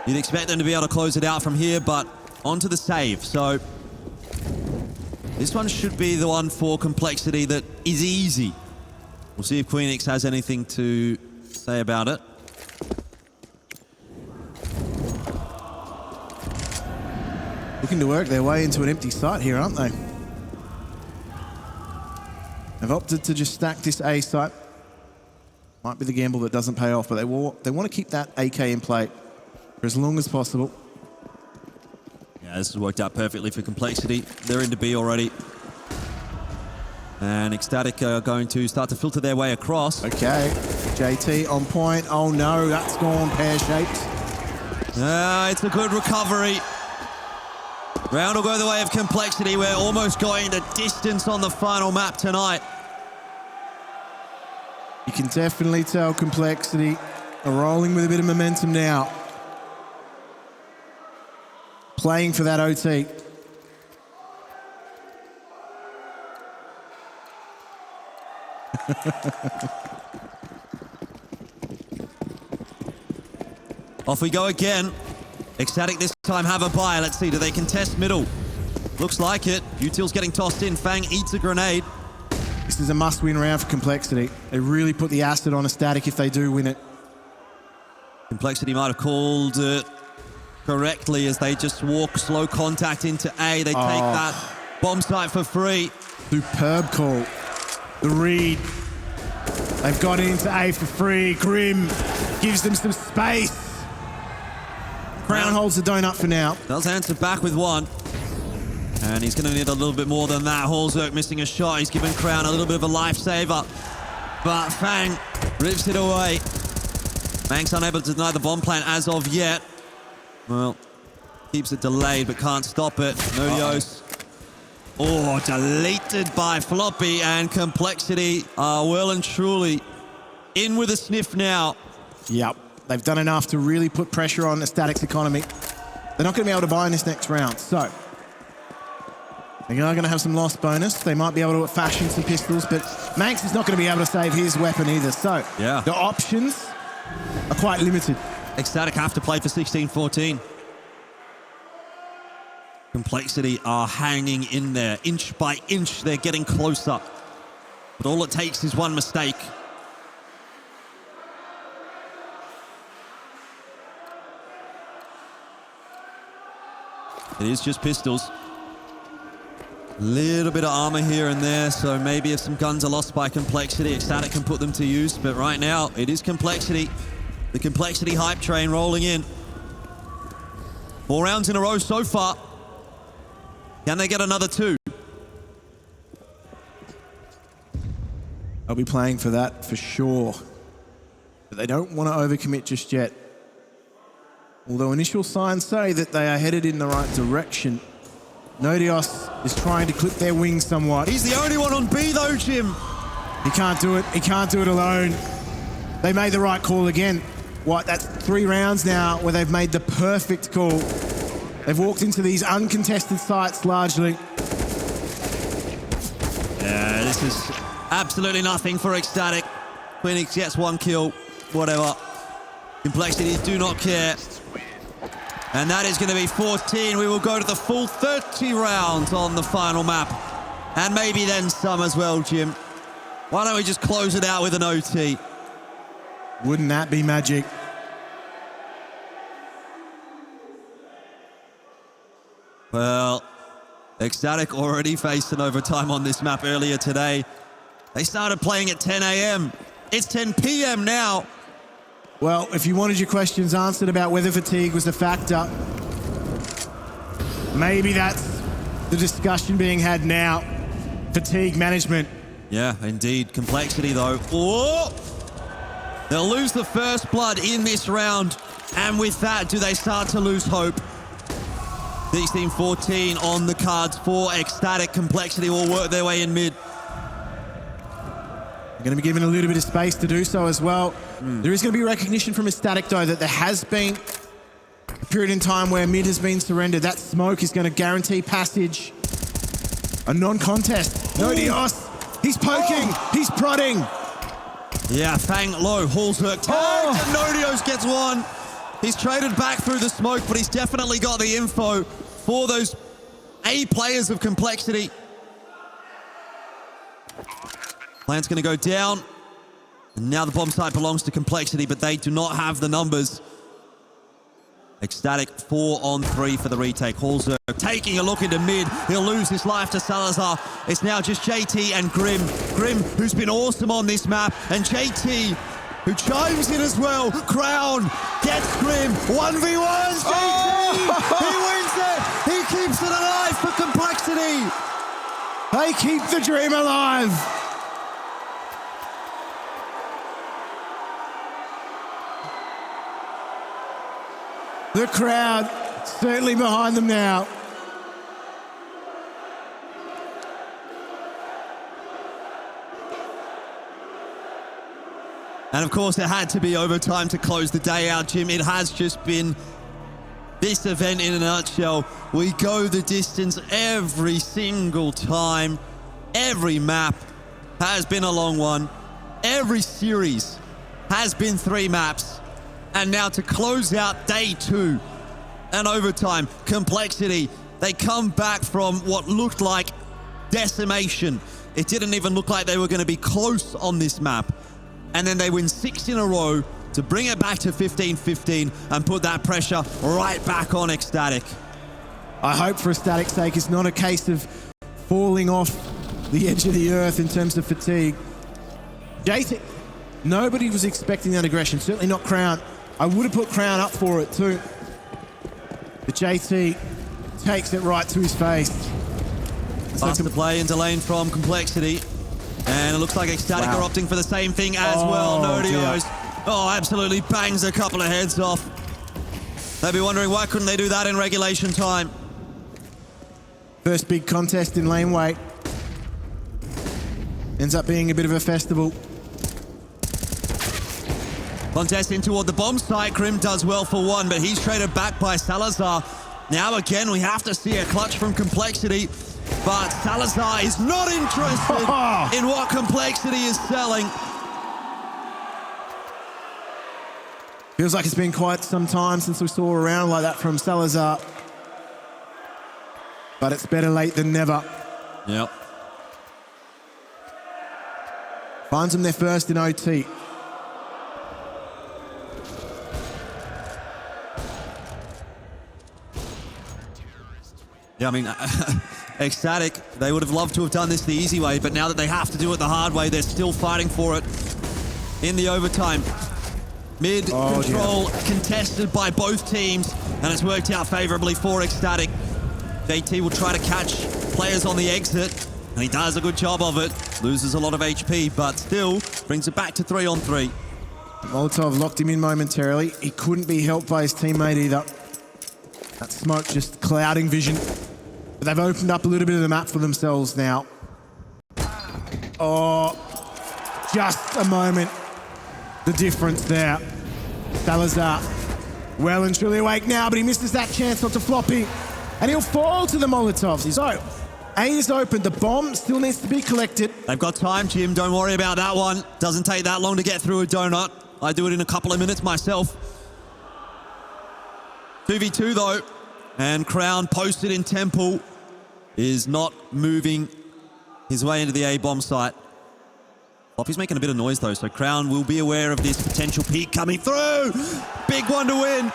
You'd expect them to be able to close it out from here, but onto the save. So this one should be the one for Complexity that is easy. We'll see if kraghen has anything to say about it. Looking to work their way into an empty site here, aren't they? They've opted to just stack this A site. Might be the gamble that doesn't pay off, but they want to keep that AK in play for as long as possible. Yeah, this has worked out perfectly for Complexity. They're into B already. And ECSTATIC are going to start to filter their way across. Okay, JT on point. Oh no, that's gone pear-shaped. It's a good recovery. Round will go the way of Complexity. We're almost going the distance on the final map tonight. You can definitely tell Complexity are rolling with a bit of momentum now. Playing for that OT. Off we go again. ECSTATIC this time have a buy. Let's see, do they contest middle? Looks like it. Util's getting tossed in. Fang eats a grenade. This is a must-win round for Complexity. They really put the acid on ECSTATIC if they do win it. Complexity might have called it correctly as they just walk slow contact into A. They take that bomb site for free. Superb call. The read. They've got into A for free. Grim gives them some space. Kraghen holds the donut for now. Does answer back with one. And he's going to need a little bit more than that. Holzerk missing a shot. He's given Kraghen a little bit of a lifesaver. But Fang rips it away. maNkz unable to deny the bomb plant as of yet. Well, keeps it delayed but can't stop it. Nodios. Oh, deleted by Floppy, and Complexity are well and truly in with a sniff now. Yep. They've done enough to really put pressure on ECSTATIC's economy. They're not going to be able to buy in this next round. So, they are going to have some lost bonus. They might be able to fashion some pistols, but maNkz is not going to be able to save his weapon either. So, yeah, the options are quite limited. ECSTATIC have to play for 16-14. Complexity are hanging in there. Inch by inch, they're getting closer. But all it takes is one mistake. It is just pistols. Little bit of armor here and there, so maybe if some guns are lost by Complexity, ECSTATIC can put them to use. But right now, it is Complexity. The Complexity hype train rolling in. 4 rounds in a row so far. Can they get another 2? I'll be playing for that for sure. But they don't want to overcommit just yet. Although initial signs say that they are headed in the right direction. Nodios is trying to clip their wings somewhat. He's the only one on B though, Jim. He can't do it. He can't do it alone. They made the right call again. What, that's 3 rounds now where they've made the perfect call. They've walked into these uncontested sites largely. Yeah, this is absolutely nothing for ECSTATIC. Phoenix gets 1 kill, whatever. Complexity do not care. And that is going to be 14. We will go to the full 30 rounds on the final map. And maybe then some as well, Jim. Why don't we just close it out with an OT? Wouldn't that be magic? Well, ECSTATIC already faced an overtime on this map earlier today. They started playing at 10 a.m. It's 10 p.m. now. Well, if you wanted your questions answered about whether fatigue was a factor, maybe that's the discussion being had now. Fatigue management. Yeah, indeed. Complexity, though. Oh! They'll lose the first blood in this round. And with that, do they start to lose hope? 16-14 on the cards for ECSTATIC. Complexity will work their way in mid. They're going to be given a little bit of space to do so as well. There is going to be recognition from ECSTATIC, though, that there has been a period in time where mid has been surrendered. That smoke is going to guarantee passage. A non-contest. Nodios, he's poking, he's prodding. Yeah, Fang low, Holzerk tagged, and Nodios gets 1. He's traded back through the smoke, but he's definitely got the info for those A players of Complexity. Plant's going to go down. And now the bomb site belongs to Complexity, but they do not have the numbers. ECSTATIC 4-on-3 for the retake. Holzerk taking a look into mid. He'll lose his life to Salazar. It's now just JT and Grim. Grim, who's been awesome on this map, and JT, who chimes in as well. Kraghen gets Grim. 1v1. JT, he wins it. He keeps it alive for Complexity. They keep the dream alive. The crowd certainly behind them now. And of course, it had to be overtime to close the day out, Jim. It has just been this event in a nutshell. We go the distance every single time. Every map has been a long one. Every series has been 3 maps. And now to close out day 2 and overtime, Complexity, they come back from what looked like decimation. It didn't even look like they were going to be close on this map. And then they win 6 in a row to bring it back to 15-15 and put that pressure right back on ECSTATIC. I hope for ECSTATIC's sake it's not a case of falling off the edge of the earth in terms of fatigue. JT, nobody was expecting that aggression, certainly not kraghen. I would have put kraghen up for it too. But JT takes it right to his face. Faster play into lane from Complexity. And it looks like ECSTATIC are opting for the same thing as well. Nodios. Oh, absolutely bangs a couple of heads off. They'll be wondering why couldn't they do that in regulation time. First big contest in lane weight. Ends up being a bit of a festival. Contest in toward the bomb site. Krim does well for one, but he's traded back by Salazar. Now again, we have to see a clutch from Complexity, but Salazar is not interested in what Complexity is selling. Feels like it's been quite some time since we saw a round like that from Salazar. But it's better late than never. Yep. Finds them their first in OT. Yeah, I mean, ECSTATIC, they would have loved to have done this the easy way, but now that they have to do it the hard way, they're still fighting for it in the overtime. Mid control contested by both teams, and it's worked out favorably for ECSTATIC. JT will try to catch players on the exit, and he does a good job of it. Loses a lot of HP, but still brings it back to 3-on-3. Molotov locked him in momentarily. He couldn't be helped by his teammate either. That smoke just clouding vision. But they've opened up a little bit of the map for themselves now. Oh, just a moment. The difference there. Salazar well and truly awake now, but he misses that chance not to floppy. And he'll fall to the Molotovs. So, A is open. The bomb still needs to be collected. They've got time, Jim. Don't worry about that one. Doesn't take that long to get through a donut. I do it in a couple of minutes myself. 2v2 though, and kraghen posted in Temple is not moving his way into the A bomb site. Floppy's making a bit of noise though, so kraghen will be aware of this potential peak coming through. Big one to win.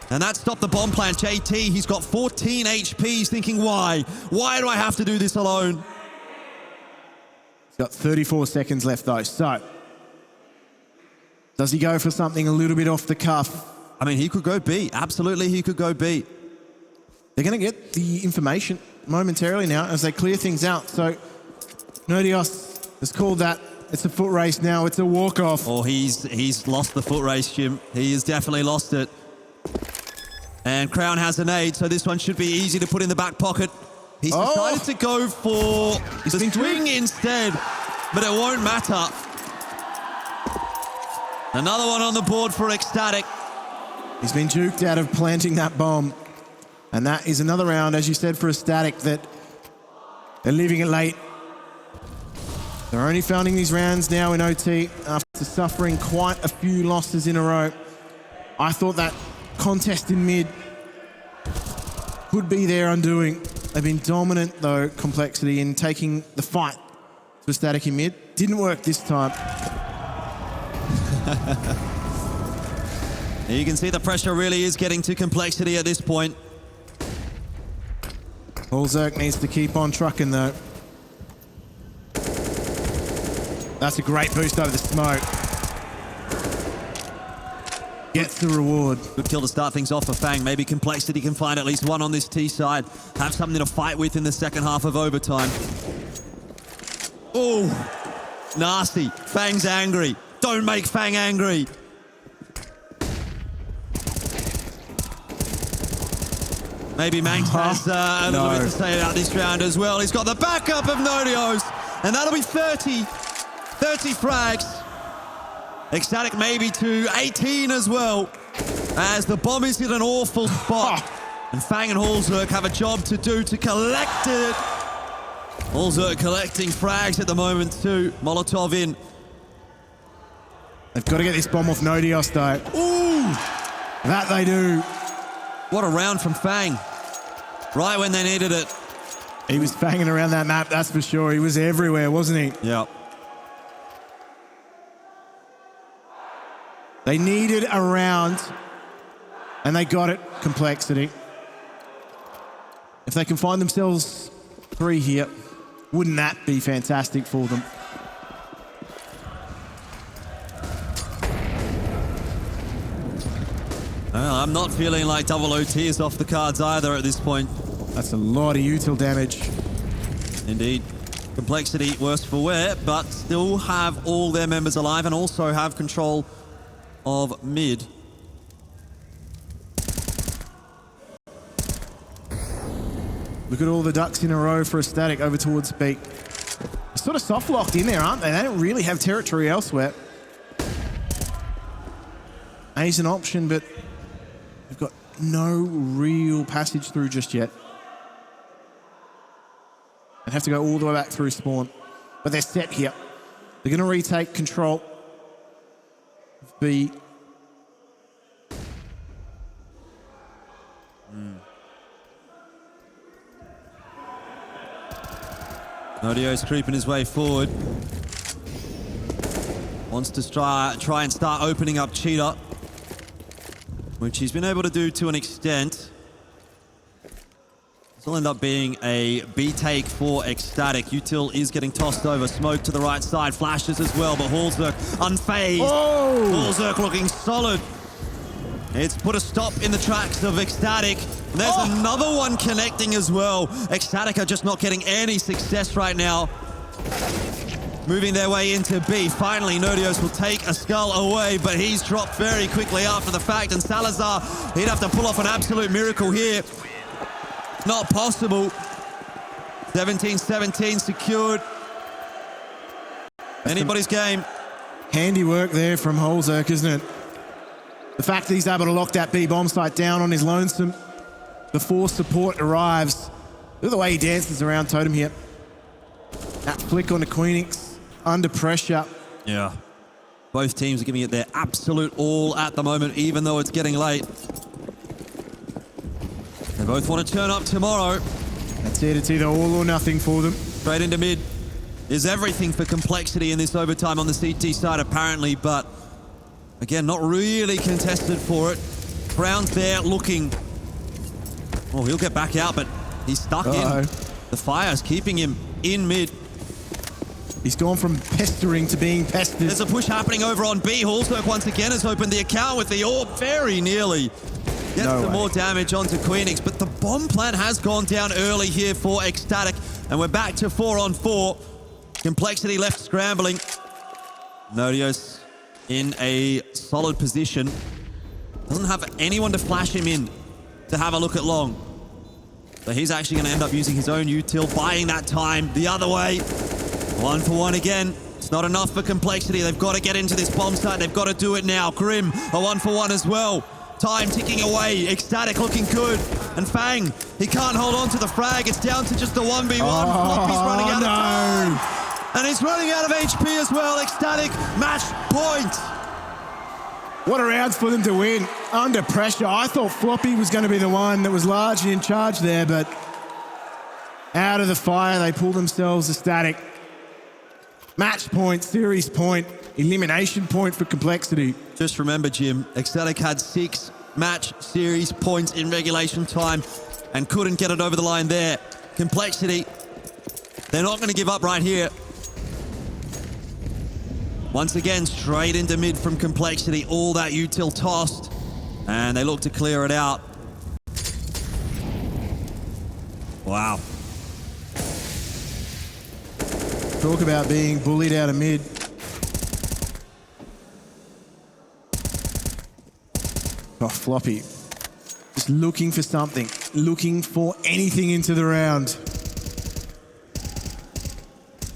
And that stopped the bomb plant. JT, he's got 14 HP. He's thinking, why? Why do I have to do this alone? He's got 34 seconds left though, so does he go for something a little bit off the cuff? I mean, he could go B. Absolutely, he could go B. They're going to get the information momentarily now as they clear things out. So Nodios has called that. It's a foot race now. It's a walk-off. Oh, he's lost the foot race, Jim. He has definitely lost it. And kraghen has a nade, so this one should be easy to put in the back pocket. He's decided to go for the swing instead, but it won't matter. Another one on the board for ECSTATIC. He's been juked out of planting that bomb. And that is another round, as you said, for ECSTATIC that they're leaving it late. They're only founding these rounds now in OT after suffering quite a few losses in a row. I thought that contest in mid could be their undoing. They've been dominant, though, Complexity, in taking the fight to ECSTATIC in mid. Didn't work this time. You can see the pressure really is getting to Complexity at this point. Zerk needs to keep on trucking, though. That's a great boost over the smoke. Gets the reward. Good kill to start things off for Fang. Maybe Complexity can find at least one on this T side. Have something to fight with in the second half of overtime. Oh, nasty. Fang's angry. Don't make Fang angry. Maybe maNkz has a little bit to say about this round as well. He's got the backup of Nodios, and that'll be 30 frags. ECSTATIC maybe to 18 as well, as the bomb is in an awful spot. And Fang and Zerk have a job to do to collect it. Zerk collecting frags at the moment too. Molotov in. They've got to get this bomb off Nodios, though. Ooh! That they do. What a round from Fang. Right when they needed it. He was banging around that map, that's for sure. He was everywhere, wasn't he? Yeah. They needed a round, and they got it. Complexity. If they can find themselves 3 here, wouldn't that be fantastic for them? Well, I'm not feeling like double OT is off the cards either at this point. That's a lot of util damage. Indeed. Complexity worse for wear, but still have all their members alive and also have control of mid. Look at all the ducks in a row for ECSTATIC over towards B. They're sort of soft locked in there, aren't they? They don't really have territory elsewhere. A's an option, but they've got no real passage through just yet. They'd have to go all the way back through spawn. But they're set here. They're going to retake control of B. Nodios creeping his way forward. Wants to try and start opening up Cheetah, which he's been able to do to an extent. This will end up being a B take for ECSTATIC. Util is getting tossed over. Smoke to the right side. Flashes as well, but Hallzerk unfazed. Oh! Hallzerk looking solid. It's put a stop in the tracks of ECSTATIC. There's another one connecting as well. ECSTATIC are just not getting any success right now. Moving their way into B. Finally, Nodios will take a skull away, but he's dropped very quickly after the fact. And Salazar, he'd have to pull off an absolute miracle here. Not possible. 17-17 secured. Anybody's game. Handiwork there from Hallzerk, isn't it? The fact that he's able to lock that B bomb site down on his lonesome before support arrives. Look at the way he dances around Totem here. That flick on the Queenix, under pressure. Yeah. Both teams are giving it their absolute all at the moment, even though it's getting late. They both want to turn up tomorrow. That's it. It's either all or nothing for them. Straight into mid is everything for Complexity in this overtime on the CT side, apparently, but again, not really contested for it. Brown's there looking. Oh, he'll get back out, but he's stuck in. The fire's keeping him in mid. He's gone from pestering to being pestered. There's a push happening over on B. Hallzerk once again has opened the account with the orb very nearly. Gets some more damage onto Queenix, but the bomb plant has gone down early here for ECSTATIC, and we're back to 4-on-4. Complexity left scrambling. Nodios in a solid position. Doesn't have anyone to flash him in to have a look at long. So he's actually going to end up using his own util, buying that time the other way. 1-for-1 again. It's not enough for Complexity. They've got to get into this bomb site. They've got to do it now. Grim, a 1-for-1 as well. Time ticking away. ECSTATIC looking good. And Fang, he can't hold on to the frag. It's down to just the 1v1. Floppy's running out of time. And he's running out of HP as well. ECSTATIC match point. What a round for them to win. Under pressure. I thought Floppy was going to be the one that was largely in charge there, but out of the fire, they pull themselves ECSTATIC. Match point, series point, elimination point for Complexity. Just remember, Jim, ECSTATIC had 6 match series points in regulation time and couldn't get it over the line there. Complexity, they're not going to give up right here. Once again, straight into mid from Complexity. All that util tossed, and they look to clear it out. Wow. Talk about being bullied out of mid. Oh, Floppy. Just looking for something. Looking for anything into the round.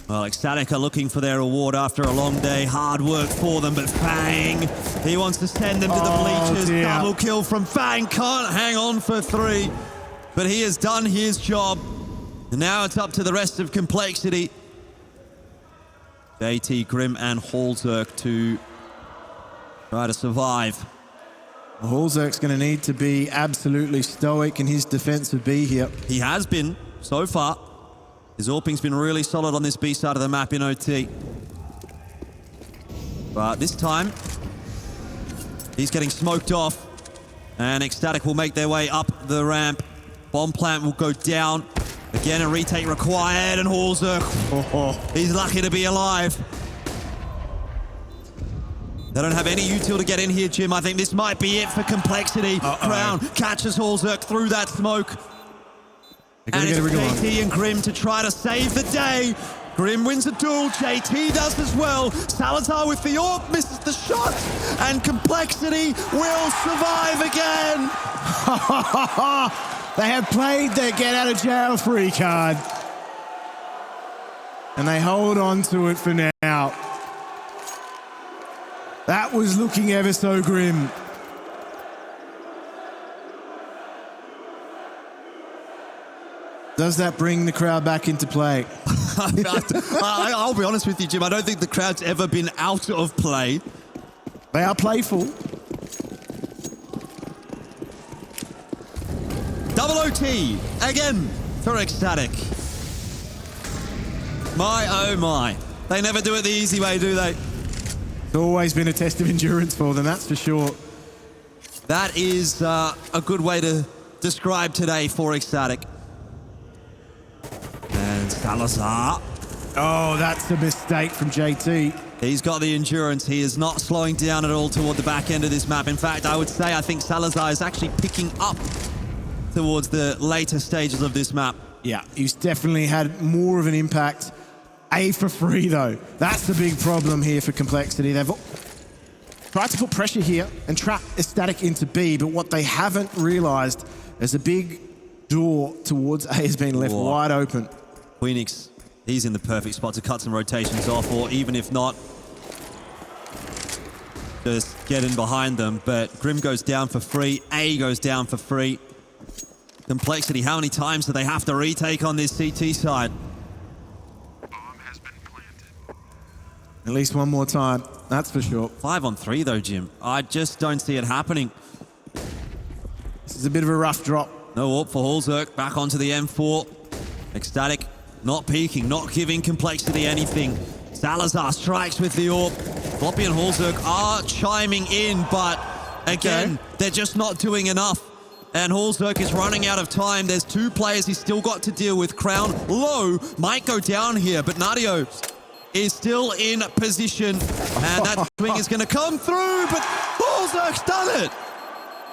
Well, ECSTATIC are looking for their reward after a long day. Hard work for them, but Fang, he wants to send them to the bleachers. Dear. Double kill from Fang. Can't hang on for 3, but he has done his job. And now it's up to the rest of Complexity. JT, Grim, and Hallzerk to try to survive. Hallzerk's going to need to be absolutely stoic in his defense of B here. He has been so far. His AWPing's been really solid on this B side of the map in OT. But this time, He's getting smoked off. And ECSTATIC will make their way up the ramp. Bomb plant will go down. Again, a retake required, and Halzerk, he's lucky to be alive. They don't have any util to get in here, Jim. I think this might be it for Complexity. Crown catches Halzerk through that smoke. And it's JT and Grim to try to save the day. Grim wins the duel, JT does as well. Salazar with the AWP misses the shot, and Complexity will survive again. They have played their get out of jail free card. And they hold on to it for now. That was looking ever so grim. Does that bring the crowd back into play? I'll be honest with you, Jim. I don't think the crowd's ever been out of play. They are playful. Double OT again for ECSTATIC. My, oh my. They never do it the easy way, do they? It's always been a test of endurance for them, that's for sure. That is a good way to describe today for ECSTATIC. And Salazar. Oh, that's a mistake from JT. He's got the endurance. He is not slowing down at all toward the back end of this map. In fact, I would say I think Salazar is actually picking up towards the later stages of this map. Yeah, he's definitely had more of an impact. A for free, though. That's the big problem here for Complexity. They've tried to put pressure here and trap ECSTATIC into B, but what they haven't realized is a big door towards A has been left wide open. Phoenix, he's in the perfect spot to cut some rotations off, or even if not, just get in behind them. But Grim goes down for free. A goes down for free. Complexity, how many times do they have to retake on this CT side? Bomb has been planted. At least one more time, that's for sure. 5 on 3 though, Jim. I just don't see it happening. This is a bit of a rough drop. No AWP for Halzerk, back onto the M4. ECSTATIC not peeking, not giving Complexity anything. Salazar strikes with the AWP. Floppy and Halzerk are chiming in, but again, they're just not doing enough. And Halzerk is running out of time. There's 2 players he's still got to deal with. Crown low, might go down here, but Nodios is still in position. And that swing is going to come through, but Halzerk's done it.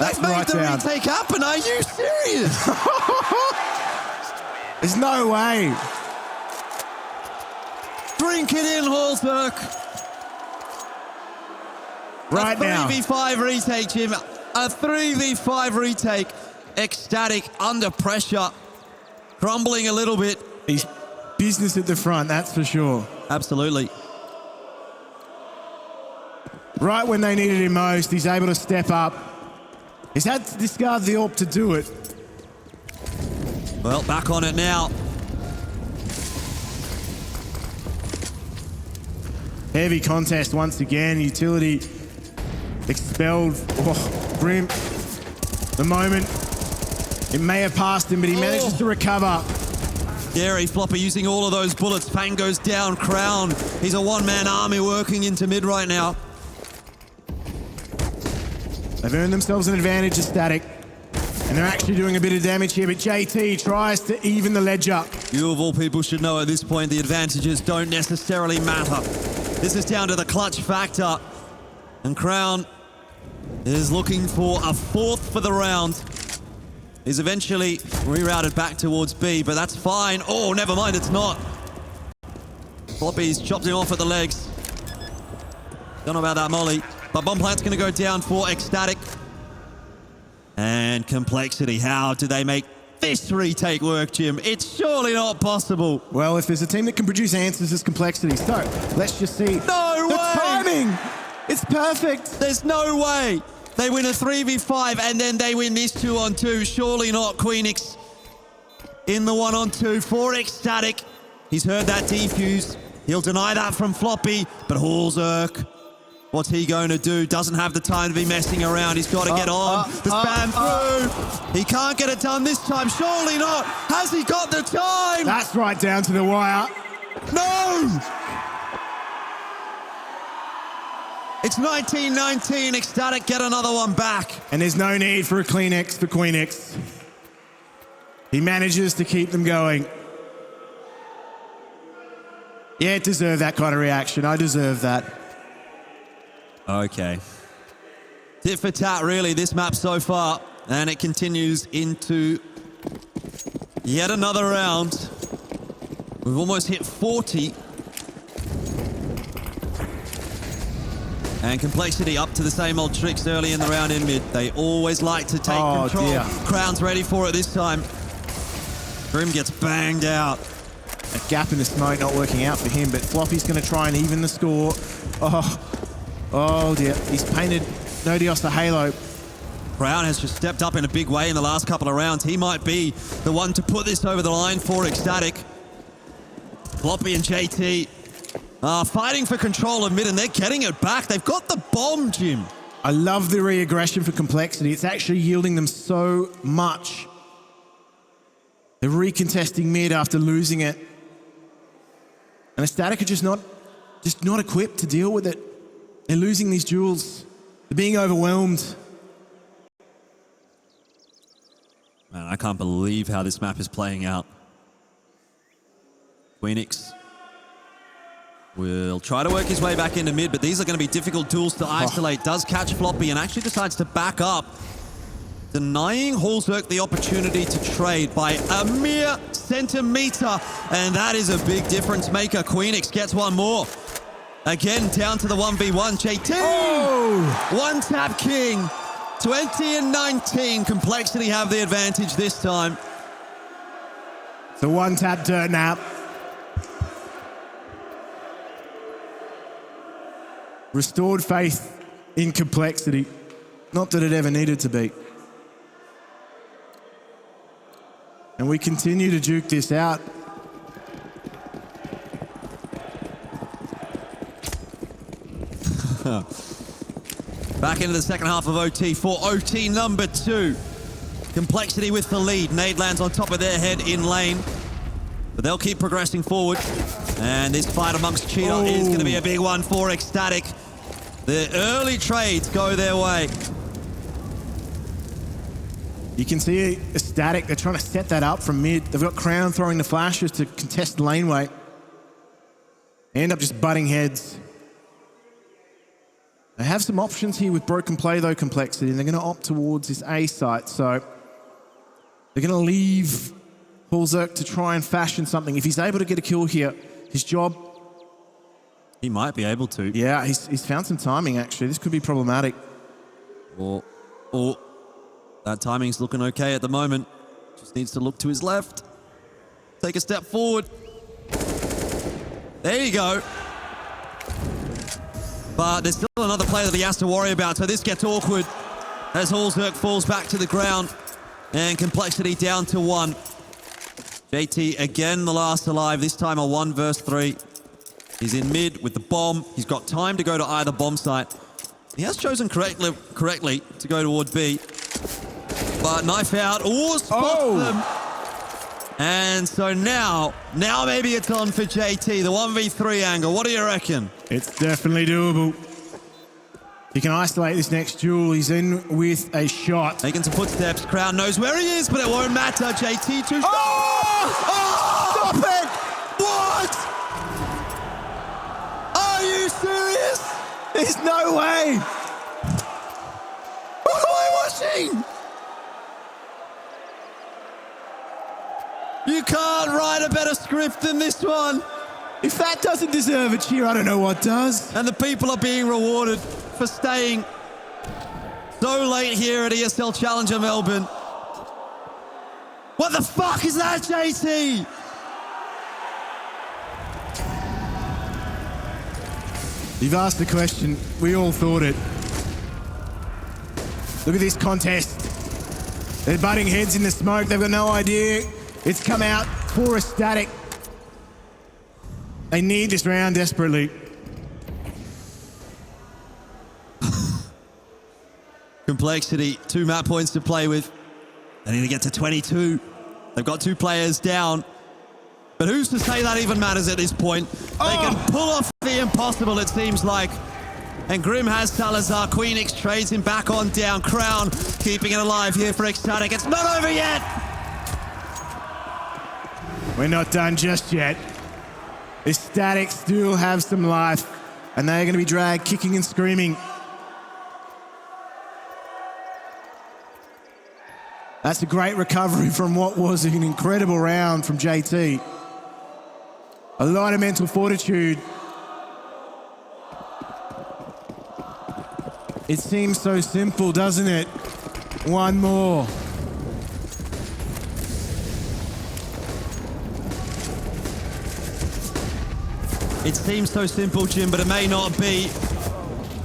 They've made the retake happen. Are you serious? There's no way. Drink it in, Halzerk. Right now. A 3v5 retake, Jim. A 3v5 retake. ECSTATIC under pressure. Crumbling a little bit. He's business at the front, that's for sure. Absolutely. Right when they needed him most, he's able to step up. He's had to discard the AWP to do it. Well, back on it now. Heavy contest once again. Utility expelled. Oh, Grim. The moment. It may have passed him, but he manages to recover. Gary Floppy using all of those bullets. Fang goes down. Crown. He's a one-man army working into mid right now. They've earned themselves an advantage of ECSTATIC. And they're actually doing a bit of damage here, but JT tries to even the ledger. You of all people should know at this point the advantages don't necessarily matter. This is down to the clutch factor. And Crown is looking for a 4th for the round. He's eventually rerouted back towards B, but that's fine. Oh, never mind, it's not. Floppy's chopped him off at the legs. Don't know about that molly. But bomb plant's going to go down for ECSTATIC. And Complexity, how do they make this retake work, Jim? It's surely not possible. Well, if there's a team that can produce answers, it's Complexity. So, let's just see. No way! The timing! It's perfect! There's no way! They win a 3v5 and then they win this 2-on-2. Surely not. Queenix in the 1-on-2 for ECSTATIC. He's heard that defuse. He'll deny that from Floppy, but Halzerk, what's he going to do? Doesn't have the time to be messing around. He's got to get on. The spam through. He can't get it done this time. Surely not. Has he got the time? That's right down to the wire. No! It's 19-19. ECSTATIC get another one back. And there's no need for a Kleenex for Queenix. He manages to keep them going. Yeah, it deserved that kind of reaction. I deserve that. Okay. Tit for tat, really, this map so far. And it continues into yet another round. We've almost hit 40. And Complexity up to the same old tricks early in the round in mid. They always like to take control. Dear. Crown's ready for it this time. Grim gets banged out. A gap in the smoke not working out for him, but Floppy's going to try and even the score. Oh dear. He's painted Nodios the halo. Crown has just stepped up in a big way in the last couple of rounds. He might be the one to put this over the line for ECSTATIC. Floppy and JT are fighting for control of mid, and they're getting it back. They've got the bomb, Jim. I love the re-aggression for Complexity. It's actually yielding them so much. They're recontesting mid after losing it. And ECSTATIC are just not equipped to deal with it. They're losing these duels. They're being overwhelmed. Man, I can't believe how this map is playing out. Queenix will try to work his way back into mid, but these are going to be difficult tools to isolate. Does catch Floppy and actually decides to back up, denying Hallzerk the opportunity to trade by a mere centimeter. And that is a big difference maker. Queenix gets one more. Again, down to the 1v1. JT! Oh! One tap king. 20 and 19. Complexity have the advantage this time. It's a one-tap dirt nap. Restored faith in Complexity. Not that it ever needed to be. And we continue to juke this out. Back into the second half of OT for OT number 2. Complexity with the lead. Nade lands on top of their head in lane. But they'll keep progressing forward. And this fight amongst Cheetah is going to be a big one for ECSTATIC. The early trades go their way. You can see ECSTATIC, they're trying to set that up from mid. They've got Crown throwing the flashes to contest laneway. They end up just butting heads. They have some options here with broken play though, Complexity, and they're going to opt towards this A site. So they're going to leave Hallzerk to try and fashion something. If he's able to get a kill here, his job... He might be able to. Yeah, he's found some timing actually. This could be problematic. Or that timing's looking okay at the moment. Just needs to look to his left. Take a step forward. There you go. But there's still another player that he has to worry about, so this gets awkward as Hallzerk falls back to the ground and Complexity down to 1. JT again the last alive, this time a 1 versus 3. He's in mid with the bomb. He's got time to go to either bomb site. He has chosen correctly to go toward B. But knife out, spots them. And so now maybe it's on for JT, the 1v3 angle. What do you reckon? It's definitely doable. He can isolate this next duel. He's in with a shot. Making some footsteps. Crown knows where he is, but it won't matter. JT too. Stop it! What? Are you serious? There's no way! What am I watching? You can't write a better script than this one. If that doesn't deserve a cheer, I don't know what does. And the people are being rewarded for staying so late here at ESL Challenger Melbourne. What the fuck is that, JT? You've asked the question. We all thought it. Look at this contest. They're butting heads in the smoke. They've got no idea. It's come out for ECSTATIC. They need this round desperately. Complexity, 2 map points to play with. They need to get to 22. They've got 2 players down. But who's to say that even matters at this point? They can pull off the impossible, it seems like. And Grim has Salazar. Queenix trades him back on down. Crown keeping it alive here for ECSTATIC. It's not over yet. We're not done just yet. ECSTATIC still have some life, and they're going to be dragged kicking and screaming. That's a great recovery from what was an incredible round from JT. A lot of mental fortitude. It seems so simple, doesn't it? One more. It seems so simple, Jim, but it may not be.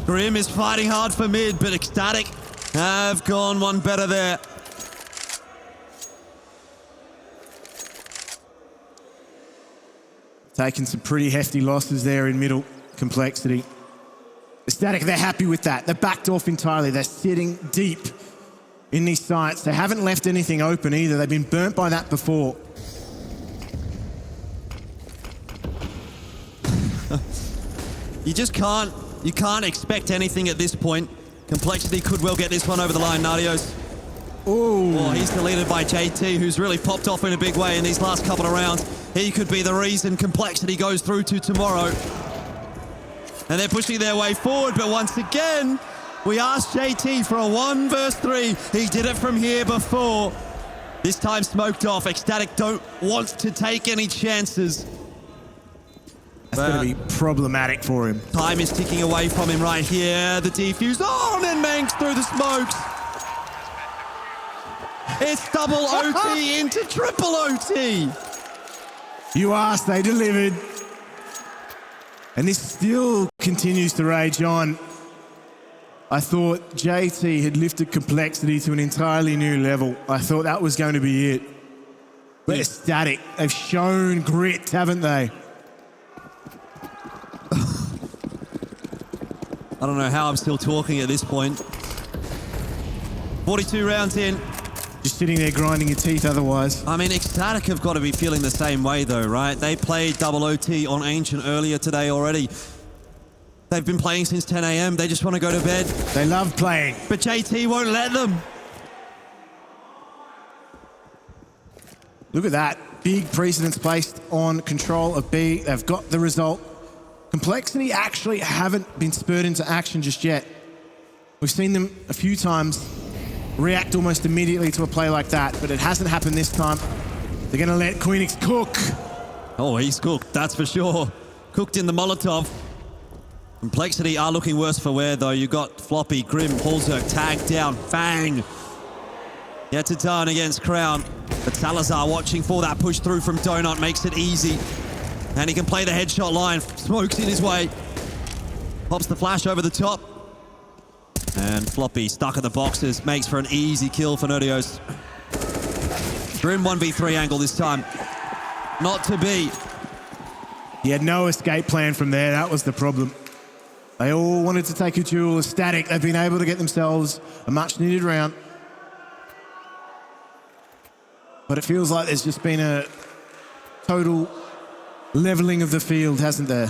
Grim is fighting hard for mid, but ECSTATIC have gone one better there. Taking some pretty hefty losses there in middle complexity. ECSTATIC, they're happy with that. They're backed off entirely. They're sitting deep in these sites. They haven't left anything open either. They've been burnt by that before. You just can't expect anything at this point. Complexity could well get this one over the line, Nodios. Ooh. Oh, he's deleted by JT, who's really popped off in a big way in these last couple of rounds. He could be the reason Complexity goes through to tomorrow. And they're pushing their way forward, but once again, we asked JT for a 1 versus 3. He did it from here before. This time smoked off. ECSTATIC don't want to take any chances. That's going to be problematic for him. Time is ticking away from him right here. The defuse on, and maNkz through the smokes. It's double OT into triple OT. You asked, they delivered. And this still continues to rage on. I thought JT had lifted Complexity to an entirely new level. I thought that was going to be it. But ECSTATIC, they've shown grit, haven't they? I don't know how I'm still talking at this point. 42 rounds in. Just sitting there grinding your teeth otherwise. I mean, ECSTATIC have got to be feeling the same way though, right? They played double OT on Ancient earlier today already. They've been playing since 10 a.m. They just want to go to bed. They love playing. But JT won't let them. Look at that. Big precedence placed on control of B. They've got the result. Complexity actually haven't been spurred into action just yet. We've seen them a few times react almost immediately to a play like that, but it hasn't happened this time. They're going to let Queenix cook. Oh, he's cooked, that's for sure. Cooked in the Molotov. Complexity are looking worse for wear, though. You got Floppy, Grim, Holzerk tagged down, Fang. Yet to turn against Crown. But Salazar watching for that push through from Donut makes it easy. And he can play the headshot line. Smokes in his way. Pops the flash over the top. And Floppy stuck at the boxes. Makes for an easy kill for Nodios. Grim 1v3 angle this time. Not to be. He had no escape plan from there. That was the problem. They all wanted to take a duel. ECSTATIC, they've been able to get themselves a much-needed round. But it feels like there's just been a total leveling of the field, hasn't there?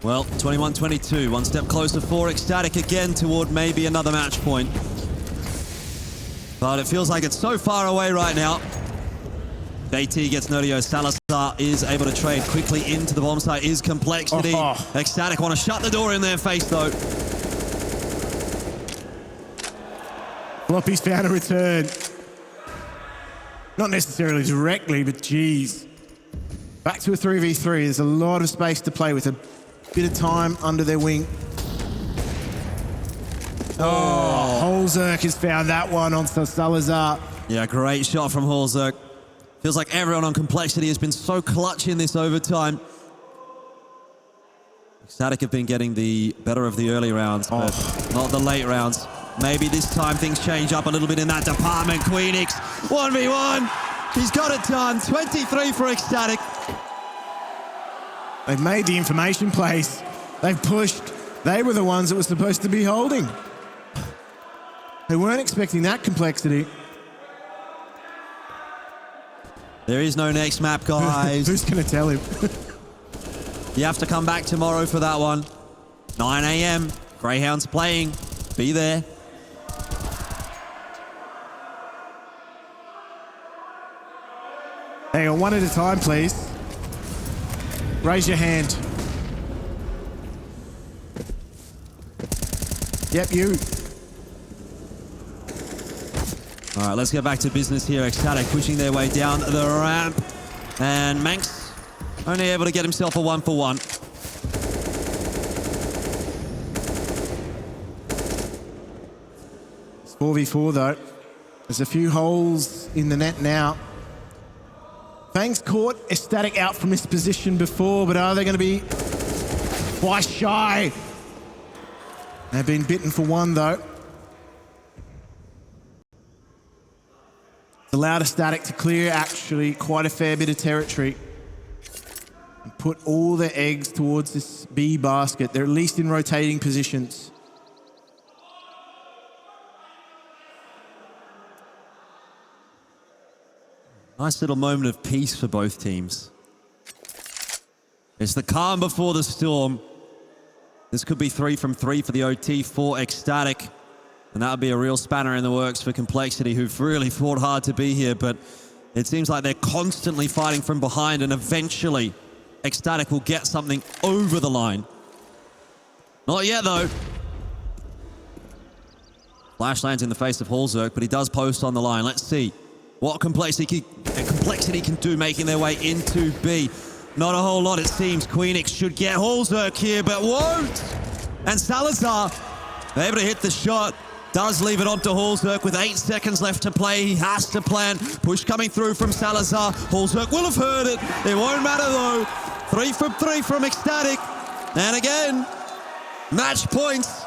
Well, 21-22, one step closer for ECSTATIC again toward maybe another match point. But it feels like it's so far away right now. JT gets Nodios. Salazar is able to trade quickly into the bomb site. Is Complexity. ECSTATIC want to shut the door in their face, though. Floppy's found a return. Not necessarily directly, but geez. Back to a 3v3. There's a lot of space to play with. A bit of time under their wing. Oh, Holzerk has found that one on Salazar. Yeah, great shot from Holzerk. Feels like everyone on Complexity has been so clutch in this overtime. ECSTATIC have been getting the better of the early rounds, but not the late rounds. Maybe this time things change up a little bit in that department. Queenix, 1v1. He's got it done. 23 for ECSTATIC. They've made the information plays. They've pushed. They were the ones that were supposed to be holding. They weren't expecting that Complexity. There is no next map, guys. Who's going to tell him? You have to come back tomorrow for that one. 9 a.m. Greyhounds playing. Be there. Hang on, one at a time, please. Raise your hand. Yep, you. All right, let's get back to business here. ECSTATIC pushing their way down the ramp. And maNkz only able to get himself a 1-for-1. It's 4v4 though. There's a few holes in the net now. maNkz caught ECSTATIC out from this position before, but are they going to be twice shy? They've been bitten for one though. It's allowed ECSTATIC to clear actually quite a fair bit of territory and put all their eggs towards this B basket. They're at least in rotating positions. Nice little moment of peace for both teams. It's the calm before the storm. This could be 3 from 3 for the OT for ECSTATIC. And that would be a real spanner in the works for Complexity, who've really fought hard to be here. But it seems like they're constantly fighting from behind, and eventually ECSTATIC will get something over the line. Not yet, though. Flash lands in the face of Hallzerk, but he does post on the line. Let's see what Complexity can do making their way into B. Not a whole lot, it seems. Queenix should get Hallzerk here, but won't. And Salazar, able to hit the shot. Does leave it on to Hallzerk with 8 seconds left to play. He has to plan. Push coming through from Salazar. Hallzerk will have heard it. It won't matter though. 3 from 3 from ECSTATIC. And again, match points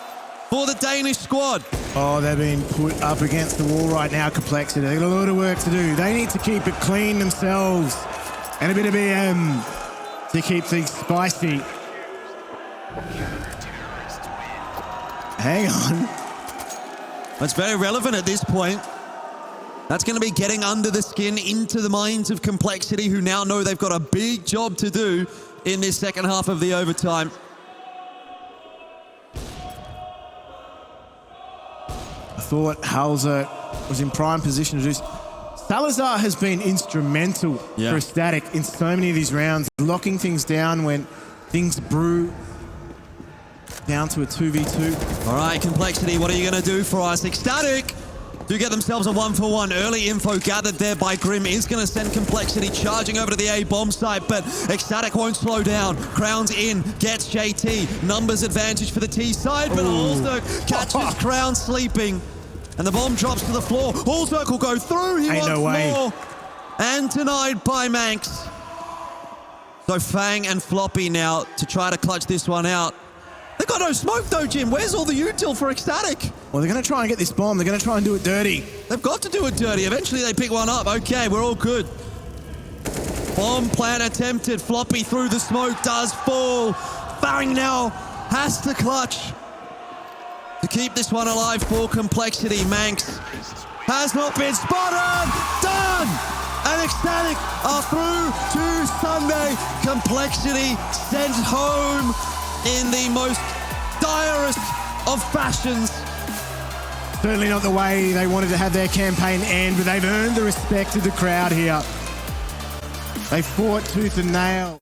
for the Danish squad. Oh, they're being put up against the wall right now, Complexity. They've got a lot of work to do. They need to keep it clean themselves. And a bit of BM to keep things spicy. Hang on. That's very relevant at this point. That's going to be getting under the skin into the minds of Complexity, who now know they've got a big job to do in this second half of the overtime. I thought Hallzerk was in prime position to do this. Salazar has been instrumental for ECSTATIC in so many of these rounds, locking things down when things brew down to a 2v2. All right, Complexity, what are you going to do for us? ECSTATIC do get themselves a 1-for-1. Early info gathered there by Grim is going to send Complexity charging over to the A bomb site, but ECSTATIC won't slow down. Crowns in, gets JT. Numbers advantage for the T side, but Hallzerk catches Crown sleeping. And the bomb drops to the floor. Hallzerk will go through. He wants more. And denied by maNkz. So Fang and Floppy now to try to clutch this one out. They've got no smoke though, Jim. Where's all the util for ECSTATIC? Well, they're going to try and get this bomb. They're going to try and do it dirty. They've got to do it dirty. Eventually they pick one up. Okay, we're all good. Bomb plan attempted. Floppy through the smoke does fall. Fang now has to clutch to keep this one alive for Complexity. maNkz has not been spotted. Done! And ECSTATIC are through to Sunday. Complexity sent home in the most direst of fashions. Certainly not the way they wanted to have their campaign end, but they've earned the respect of the crowd here. They fought tooth and nail.